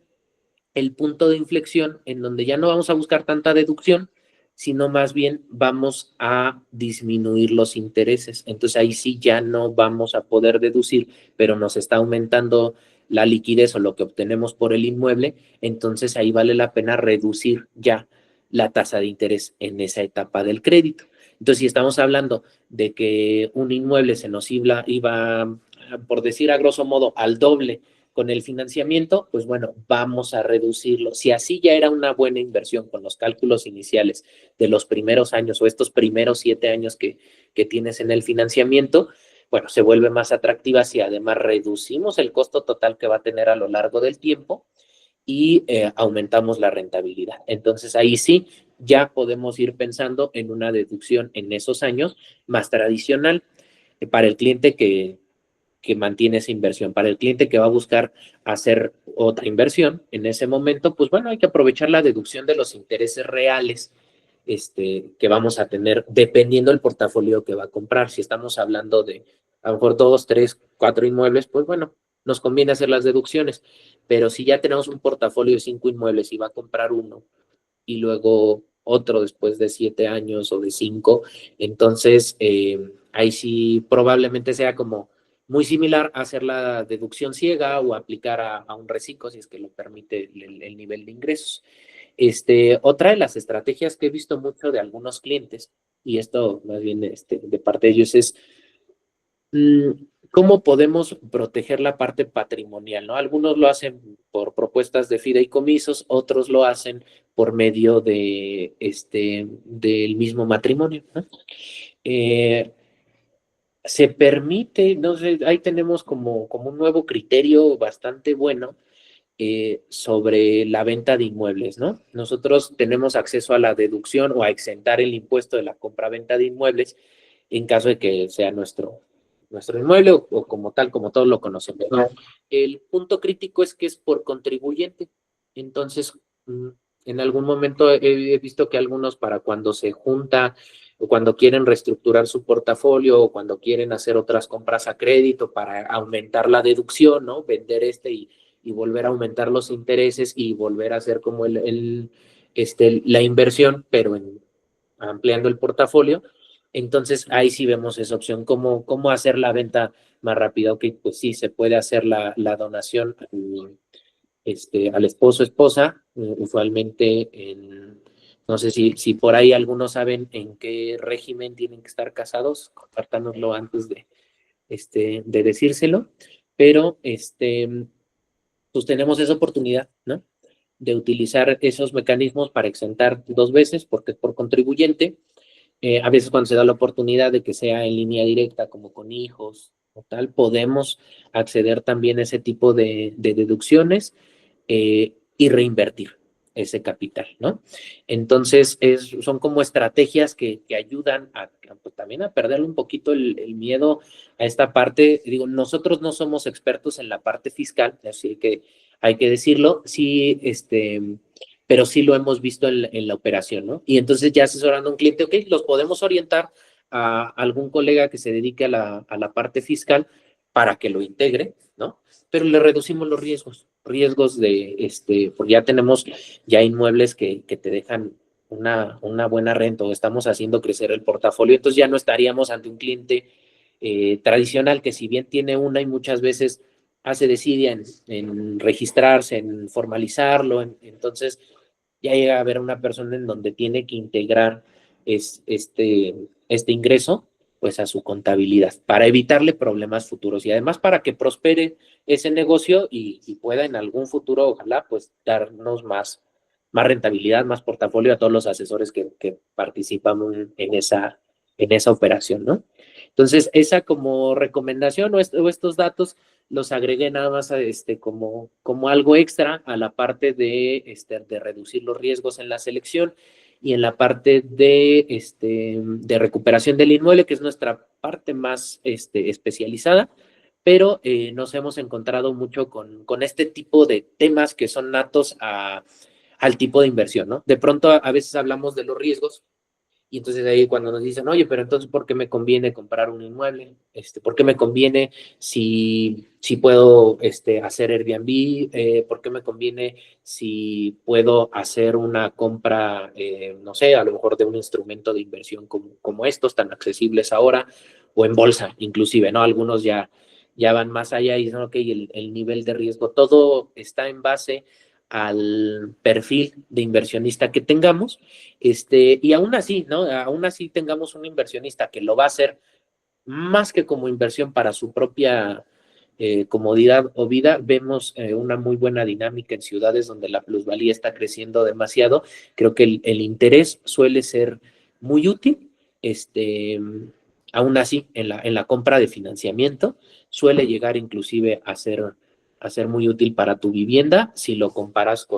Speaker 2: el punto de inflexión en donde ya no vamos a buscar tanta deducción, sino más bien vamos a disminuir los intereses. Entonces ahí sí ya no vamos a poder deducir, pero nos está aumentando la liquidez o lo que obtenemos por el inmueble, entonces ahí vale la pena reducir ya la tasa de interés en esa etapa del crédito. Entonces, si estamos hablando de que un inmueble se nos iba por decir a grosso modo, al doble con el financiamiento, pues bueno, vamos a reducirlo. Si así ya era una buena inversión con los cálculos iniciales de los primeros años o estos primeros 7 años que tienes en el financiamiento, bueno, se vuelve más atractiva si además reducimos el costo total que va a tener a lo largo del tiempo y aumentamos la rentabilidad. Entonces ahí sí, ya podemos ir pensando en una deducción en esos años más tradicional para el cliente que mantiene esa inversión. Para el cliente que va a buscar hacer otra inversión en ese momento, pues bueno, hay que aprovechar la deducción de los intereses reales que vamos a tener dependiendo del portafolio que va a comprar. Si estamos hablando de a lo mejor 2, 3, 4 inmuebles, pues bueno, nos conviene hacer las deducciones. Pero si ya tenemos un portafolio de 5 inmuebles y va a comprar uno y luego otro después de 7 años o de 5, entonces ahí sí probablemente sea como muy similar a hacer la deducción ciega o aplicar a un reciclo si es que lo permite el nivel de ingresos. Otra de las estrategias que he visto mucho de algunos clientes, y esto más bien de parte de ellos, es cómo podemos proteger la parte patrimonial, ¿no? Algunos lo hacen por propuestas de fideicomisos, otros lo hacen por medio del mismo matrimonio, ¿no? Se permite, no sé, ahí tenemos como un nuevo criterio bastante bueno sobre la venta de inmuebles, ¿no? Nosotros tenemos acceso a la deducción o a exentar el impuesto de la compra-venta de inmuebles en caso de que sea nuestro inmueble o como tal, como todos lo conocemos, ¿no? El punto crítico es que es por contribuyente. Entonces, en algún momento he visto que algunos para cuando se junta o cuando quieren reestructurar su portafolio o cuando quieren hacer otras compras a crédito para aumentar la deducción, ¿no? Vender y volver a aumentar los intereses y volver a hacer como la inversión, pero ampliando el portafolio. Entonces ahí sí vemos esa opción, cómo hacer la venta más rápida. Ok, pues sí, se puede hacer la donación al esposo o esposa, usualmente no sé si por ahí algunos saben en qué régimen tienen que estar casados, compártanoslo antes de decírselo, pero pues tenemos esa oportunidad, ¿no? De utilizar esos mecanismos para exentar 2 veces, porque es por contribuyente. A veces cuando se da la oportunidad de que sea en línea directa, como con hijos o tal, podemos acceder también a ese tipo de deducciones y reinvertir ese capital, ¿no? Entonces, son como estrategias que ayudan pues, también a perderle un poquito el miedo a esta parte. Digo, nosotros no somos expertos en la parte fiscal, así que hay que decirlo, sí, pero sí lo hemos visto en la operación, ¿no? Y entonces ya asesorando a un cliente, ok, los podemos orientar a algún colega que se dedique a la parte fiscal para que lo integre, ¿no? Pero le reducimos los riesgos. riesgos porque ya tenemos ya inmuebles que te dejan una buena renta o estamos haciendo crecer el portafolio, entonces ya no estaríamos ante un cliente tradicional que si bien tiene una y muchas veces hace desidia en registrarse, en formalizarlo, entonces ya llega a haber una persona en donde tiene que integrar este ingreso pues a su contabilidad para evitarle problemas futuros y además para que prospere ese negocio y pueda en algún futuro, ojalá, pues darnos más rentabilidad, más portafolio a todos los asesores que participamos en esa operación, ¿no? Entonces, esa como recomendación o estos datos los agregué nada más como algo extra a la parte de reducir los riesgos en la selección y en la parte de recuperación del inmueble, que es nuestra parte más especializada, pero nos hemos encontrado mucho con este tipo de temas que son natos al tipo de inversión, ¿no? De pronto a veces hablamos de los riesgos y entonces ahí cuando nos dicen, oye, pero entonces, ¿por qué me conviene comprar un inmueble? ¿Por qué me conviene si puedo hacer Airbnb? ¿Por qué me conviene si puedo hacer una compra, no sé, a lo mejor de un instrumento de inversión como estos, tan accesibles ahora, o en bolsa, inclusive, ¿no? Algunos ya van más allá y dicen, ok, el nivel de riesgo, todo está en base al perfil de inversionista que tengamos y aún así, ¿no? Aún así tengamos un inversionista que lo va a hacer más que como inversión para su propia comodidad o vida, vemos una muy buena dinámica en ciudades donde la plusvalía está creciendo demasiado. Creo que el interés suele ser muy útil, aún así, en la compra de financiamiento, suele llegar inclusive a ser muy útil para tu vivienda si lo comparas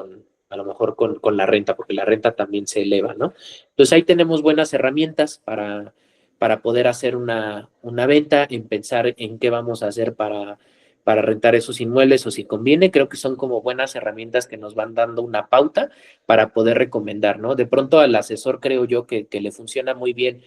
Speaker 2: a lo mejor con la renta, porque la renta también se eleva, ¿no? Entonces ahí tenemos buenas herramientas para poder hacer una venta, en pensar en qué vamos a hacer para rentar esos inmuebles o si conviene, creo que son como buenas herramientas que nos van dando una pauta para poder recomendar, ¿no? De pronto al asesor creo yo que le funciona muy bien,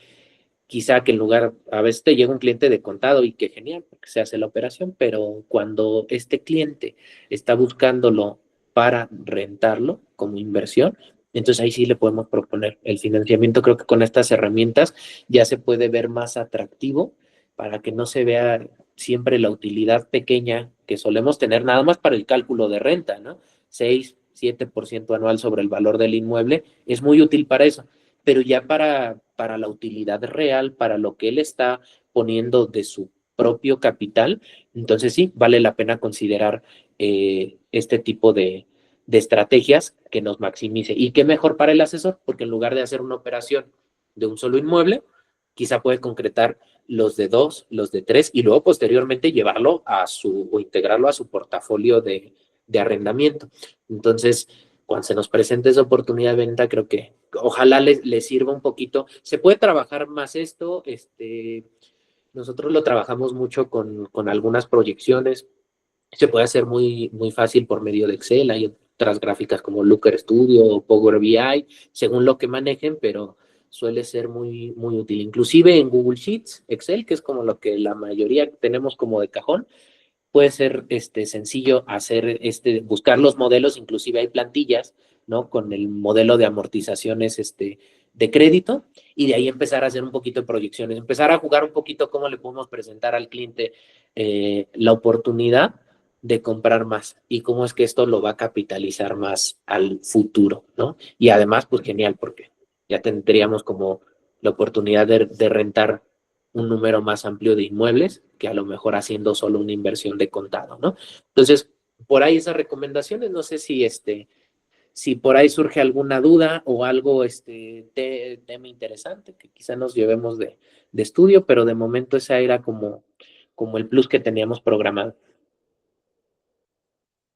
Speaker 2: quizá que en lugar, a veces te llega un cliente de contado y que genial, porque se hace la operación, pero cuando este cliente está buscándolo para rentarlo como inversión, entonces ahí sí le podemos proponer el financiamiento. Creo que con estas herramientas ya se puede ver más atractivo para que no se vea siempre la utilidad pequeña que solemos tener nada más para el cálculo de renta, ¿no? 6, 7% anual sobre el valor del inmueble es muy útil para eso, pero ya para la utilidad real, para lo que él está poniendo de su propio capital, entonces sí, vale la pena considerar este tipo de estrategias que nos maximice. ¿Y qué mejor para el asesor? Porque en lugar de hacer una operación de un solo inmueble, quizá puede concretar los de dos, los de tres, y luego posteriormente llevarlo o integrarlo a su portafolio de arrendamiento. Entonces, cuando se nos presente esa oportunidad de venta, creo que ojalá les sirva un poquito. Se puede trabajar más esto, nosotros lo trabajamos mucho con algunas proyecciones, se puede hacer muy, muy fácil por medio de Excel, hay otras gráficas como Looker Studio o Power BI, según lo que manejen, pero suele ser muy, muy útil. Inclusive en Google Sheets, Excel, que es como lo que la mayoría tenemos como de cajón, puede ser sencillo hacer buscar los modelos, inclusive hay plantillas, ¿no? Con el modelo de amortizaciones de crédito y de ahí empezar a hacer un poquito de proyecciones, empezar a jugar un poquito cómo le podemos presentar al cliente la oportunidad de comprar más y cómo es que esto lo va a capitalizar más al futuro, ¿no? Y además, pues genial, porque ya tendríamos como la oportunidad de rentar un número más amplio de inmuebles que a lo mejor haciendo solo una inversión de contado, ¿no? Entonces, por ahí esas recomendaciones, no sé si por ahí surge alguna duda o algo, tema interesante que quizá nos llevemos de estudio, pero de momento esa era como el plus que teníamos programado.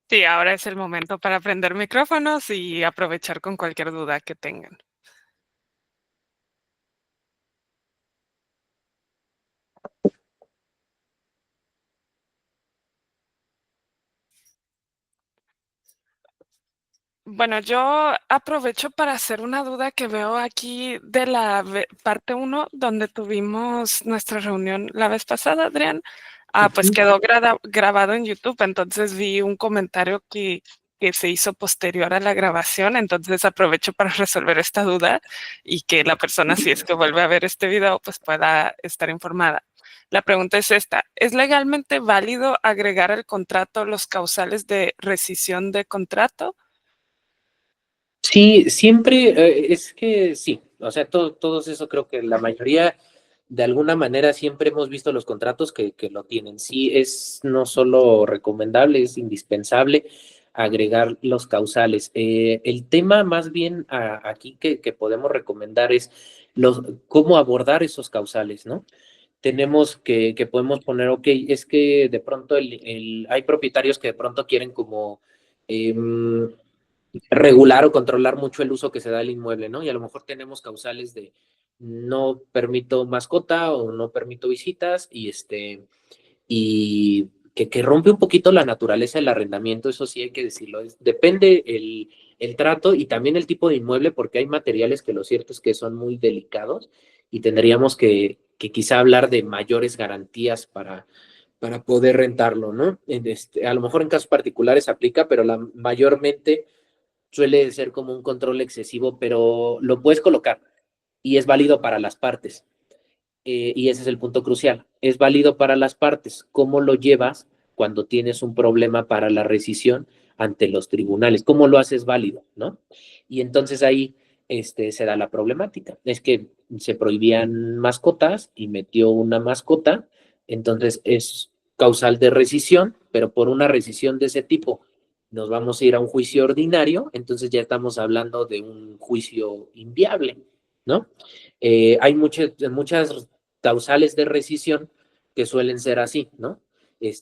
Speaker 1: Sí, ahora es el momento para prender micrófonos y aprovechar con cualquier duda que tengan. Bueno, yo aprovecho para hacer una duda que veo aquí de la parte 1, donde tuvimos nuestra reunión la vez pasada, Adrián. Pues
Speaker 2: Ujú.
Speaker 1: quedó grabado en YouTube, entonces vi un comentario que se hizo posterior a la grabación, entonces aprovecho para resolver esta duda y que la persona, si es que vuelve a ver este video, pues pueda estar informada. La pregunta es esta: ¿es legalmente válido agregar al contrato los causales de rescisión de contrato?
Speaker 2: Sí, siempre, es que sí, o sea, todos eso creo que la mayoría, de alguna manera, siempre hemos visto los contratos que lo tienen. Sí, es no solo recomendable, es indispensable agregar los causales. El tema más bien aquí que podemos recomendar es cómo abordar esos causales, ¿no? Tenemos que podemos poner, ok, es que de pronto hay propietarios que de pronto quieren como... em, regular o controlar mucho el uso que se da al inmueble, ¿no? Y a lo mejor tenemos causales de no permito mascota o no permito visitas y que rompe un poquito la naturaleza del arrendamiento, eso sí hay que decirlo. Depende el trato y también el tipo de inmueble, porque hay materiales que lo cierto es que son muy delicados y tendríamos que quizá hablar de mayores garantías para poder rentarlo, ¿no? A lo mejor en casos particulares aplica, pero mayormente suele ser como un control excesivo, pero lo puedes colocar y es válido para las partes. Y ese es el punto crucial. Es válido para las partes. ¿Cómo lo llevas cuando tienes un problema para la rescisión ante los tribunales? ¿Cómo lo haces válido? ¿No? Y entonces ahí se da la problemática. Es que se prohibían mascotas y metió una mascota, entonces es causal de rescisión, pero por una rescisión de ese tipo nos vamos a ir a un juicio ordinario, entonces ya estamos hablando de un juicio inviable, ¿no? Hay muchas causales de rescisión que suelen ser así, ¿no?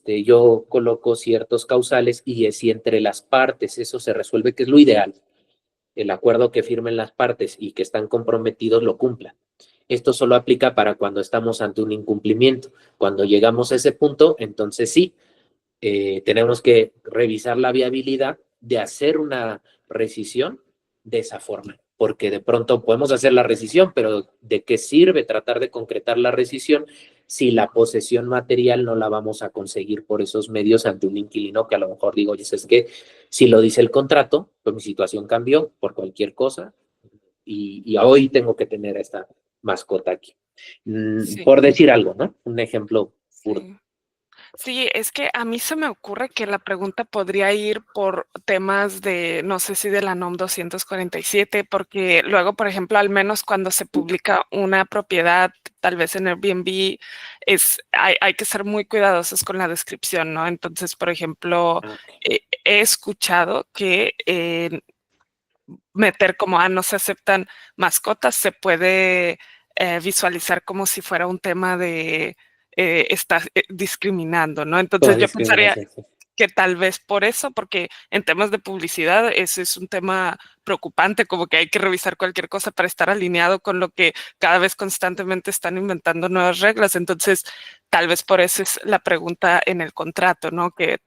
Speaker 2: Yo coloco ciertos causales y si entre las partes eso se resuelve, que es lo ideal, el acuerdo que firmen las partes y que están comprometidos lo cumplan. Esto solo aplica para cuando estamos ante un incumplimiento. Cuando llegamos a ese punto, entonces sí, tenemos que revisar la viabilidad de hacer una rescisión de esa forma, porque de pronto podemos hacer la rescisión, pero ¿de qué sirve tratar de concretar la rescisión si la posesión material no la vamos a conseguir por esos medios ante un inquilino que a lo mejor digo, oye, es que si lo dice el contrato, pues mi situación cambió por cualquier cosa y hoy tengo que tener a esta mascota aquí?
Speaker 1: Sí,
Speaker 2: Por decir algo, ¿no? Un ejemplo burdo.
Speaker 1: sí. Sí, es que a mí se me ocurre que la pregunta podría ir por temas de, no sé si de la NOM 247, porque luego, por ejemplo, al menos cuando se publica una propiedad, tal vez en Airbnb, hay que ser muy cuidadosos con la descripción, ¿no? Entonces, por ejemplo,
Speaker 2: Ah, ok.
Speaker 1: he escuchado que meter como, no se aceptan mascotas, se puede visualizar como si fuera un tema de estás discriminando, ¿no?
Speaker 2: Toda
Speaker 1: Entonces yo pensaría
Speaker 2: discriminación, sí.
Speaker 1: que tal vez por eso, porque en temas de publicidad ese es un tema preocupante, como que hay que revisar cualquier cosa para estar alineado con lo que cada vez constantemente están inventando nuevas reglas. Entonces, tal vez por eso es la pregunta en el contrato, ¿no? Que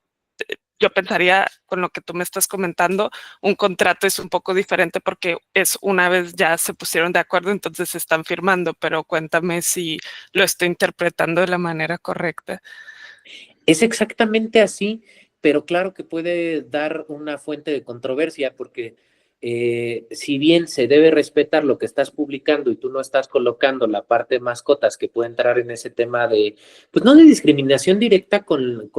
Speaker 1: yo pensaría, con lo que tú me estás comentando, un contrato es un poco diferente porque es una vez ya se pusieron de acuerdo, entonces se están firmando, pero cuéntame si lo estoy interpretando de la manera correcta.
Speaker 2: Es exactamente así, pero claro que puede dar una fuente de controversia porque si bien se debe respetar lo que estás publicando y tú no estás colocando la parte de mascotas que puede entrar en ese tema de, pues no de discriminación directa con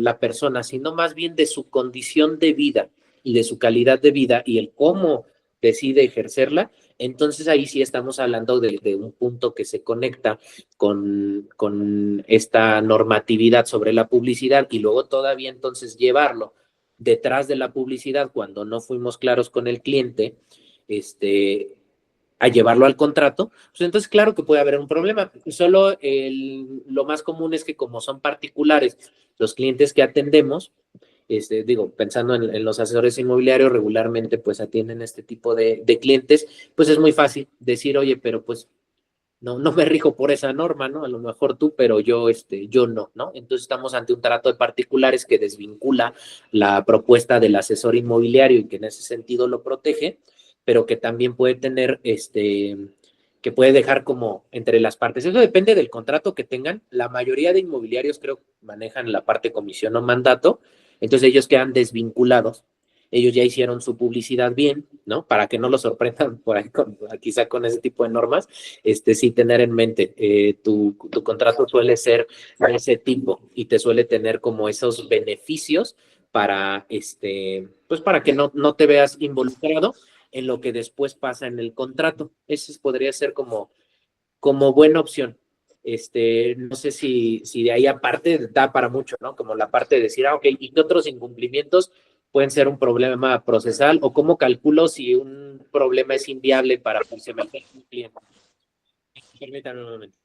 Speaker 2: la persona, sino más bien de su condición de vida y de su calidad de vida y el cómo decide ejercerla, entonces ahí sí estamos hablando de un punto que se conecta con esta normatividad sobre la publicidad y luego todavía entonces llevarlo detrás de la publicidad cuando no fuimos claros con el cliente, a llevarlo al contrato, pues entonces claro que puede haber un problema. Solo lo más común es que como son particulares los clientes que atendemos, digo, pensando en los asesores inmobiliarios, regularmente pues atienden este tipo de clientes, pues es muy fácil decir, oye, pero pues no me rijo por esa norma, ¿no? A lo mejor tú, pero yo no, ¿no? Entonces estamos ante un trato de particulares que desvincula la propuesta del asesor inmobiliario y que en ese sentido lo protege, pero que también puede tener que puede dejar como entre las partes. Eso depende del contrato que tengan. La mayoría de inmobiliarios creo manejan la parte comisión o mandato, entonces ellos quedan desvinculados. Ellos ya hicieron su publicidad bien, ¿no? Para que no lo sorprendan por ahí, quizá con ese tipo de normas, sí tener en mente, tu contrato suele ser de ese tipo y te suele tener como esos beneficios para, pues para que no te veas involucrado en lo que después pasa en el contrato. Eso podría ser como buena opción. No sé si de ahí aparte da para mucho, ¿no? Como la parte de decir, ok, ¿y qué otros incumplimientos pueden ser un problema procesal? ¿O cómo calculo si un problema es inviable para funcionamiento de un cliente? Permítanme un momento.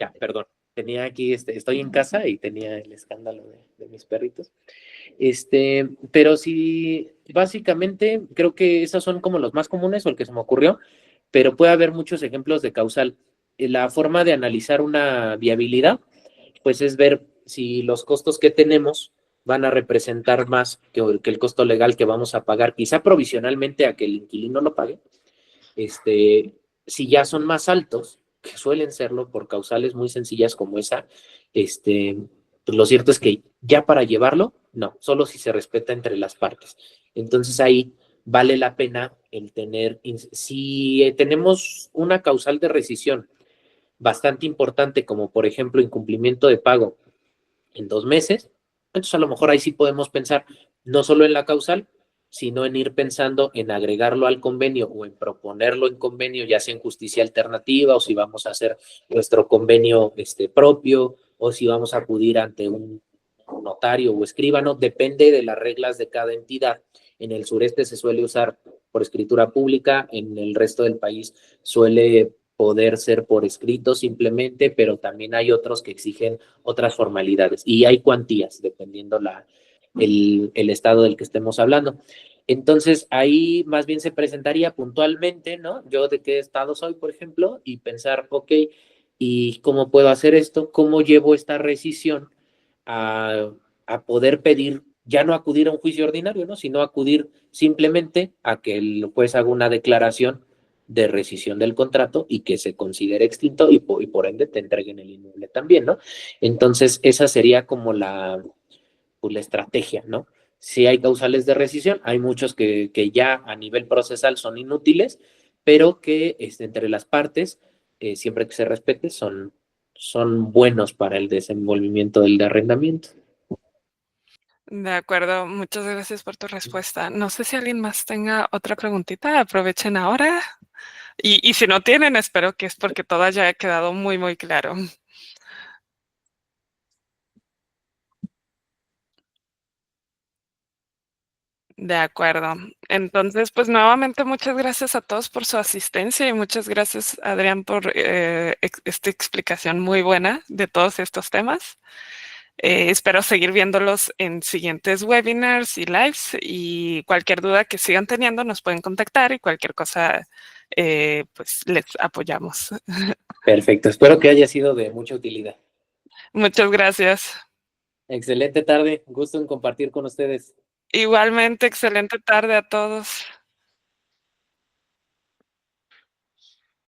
Speaker 2: Ya, perdón. Tenía aquí, estoy en casa y tenía el escándalo de mis perritos. Pero sí, básicamente creo que esos son como los más comunes o el que se me ocurrió, pero puede haber muchos ejemplos de causal. La forma de analizar una viabilidad, pues es ver si los costos que tenemos van a representar más que el costo legal que vamos a pagar, quizá provisionalmente a que el inquilino lo pague, si ya son más altos, que suelen serlo por causales muy sencillas como esa, pues lo cierto es que ya para llevarlo, no, solo si se respeta entre las partes. Entonces ahí vale la pena el tener, si tenemos una causal de rescisión bastante importante, como por ejemplo incumplimiento de pago en 2 meses, entonces a lo mejor ahí sí podemos pensar no solo en la causal, sino en ir pensando en agregarlo al convenio o en proponerlo en convenio, ya sea en justicia alternativa o si vamos a hacer nuestro convenio propio o si vamos a acudir ante un notario o escribano, depende de las reglas de cada entidad. En el sureste se suele usar por escritura pública, en el resto del país suele poder ser por escrito simplemente, pero también hay otros que exigen otras formalidades y hay cuantías dependiendo el estado del que estemos hablando. Entonces ahí más bien se presentaría puntualmente, ¿no? Yo de qué estado soy, por ejemplo, y pensar, ok, ¿y cómo puedo hacer esto? ¿Cómo llevo esta rescisión a, a poder pedir, ya no acudir a un juicio ordinario, ¿no? Sino acudir simplemente a que el juez haga una declaración de rescisión del contrato y que se considere extinto y por ende te entreguen el inmueble también, ¿no? Entonces, esa sería como pues, la estrategia, ¿no? Si hay causales de rescisión, hay muchos que ya a nivel procesal son inútiles, pero que entre las partes, siempre que se respete, son buenos para el desenvolvimiento del arrendamiento.
Speaker 1: De acuerdo, muchas gracias por tu respuesta. No sé si alguien más tenga otra preguntita, aprovechen ahora. Y si no tienen, espero que es porque todo haya quedado muy, muy claro. De acuerdo. Entonces, pues nuevamente muchas gracias a todos por su asistencia y muchas gracias, Adrián, por esta explicación muy buena de todos estos temas. Espero seguir viéndolos en siguientes webinars y lives y cualquier duda que sigan teniendo nos pueden contactar y cualquier cosa, pues les apoyamos.
Speaker 2: Perfecto, espero que haya sido de mucha utilidad.
Speaker 1: Muchas gracias.
Speaker 2: Excelente tarde, gusto en compartir con ustedes.
Speaker 1: Igualmente, excelente tarde a todos.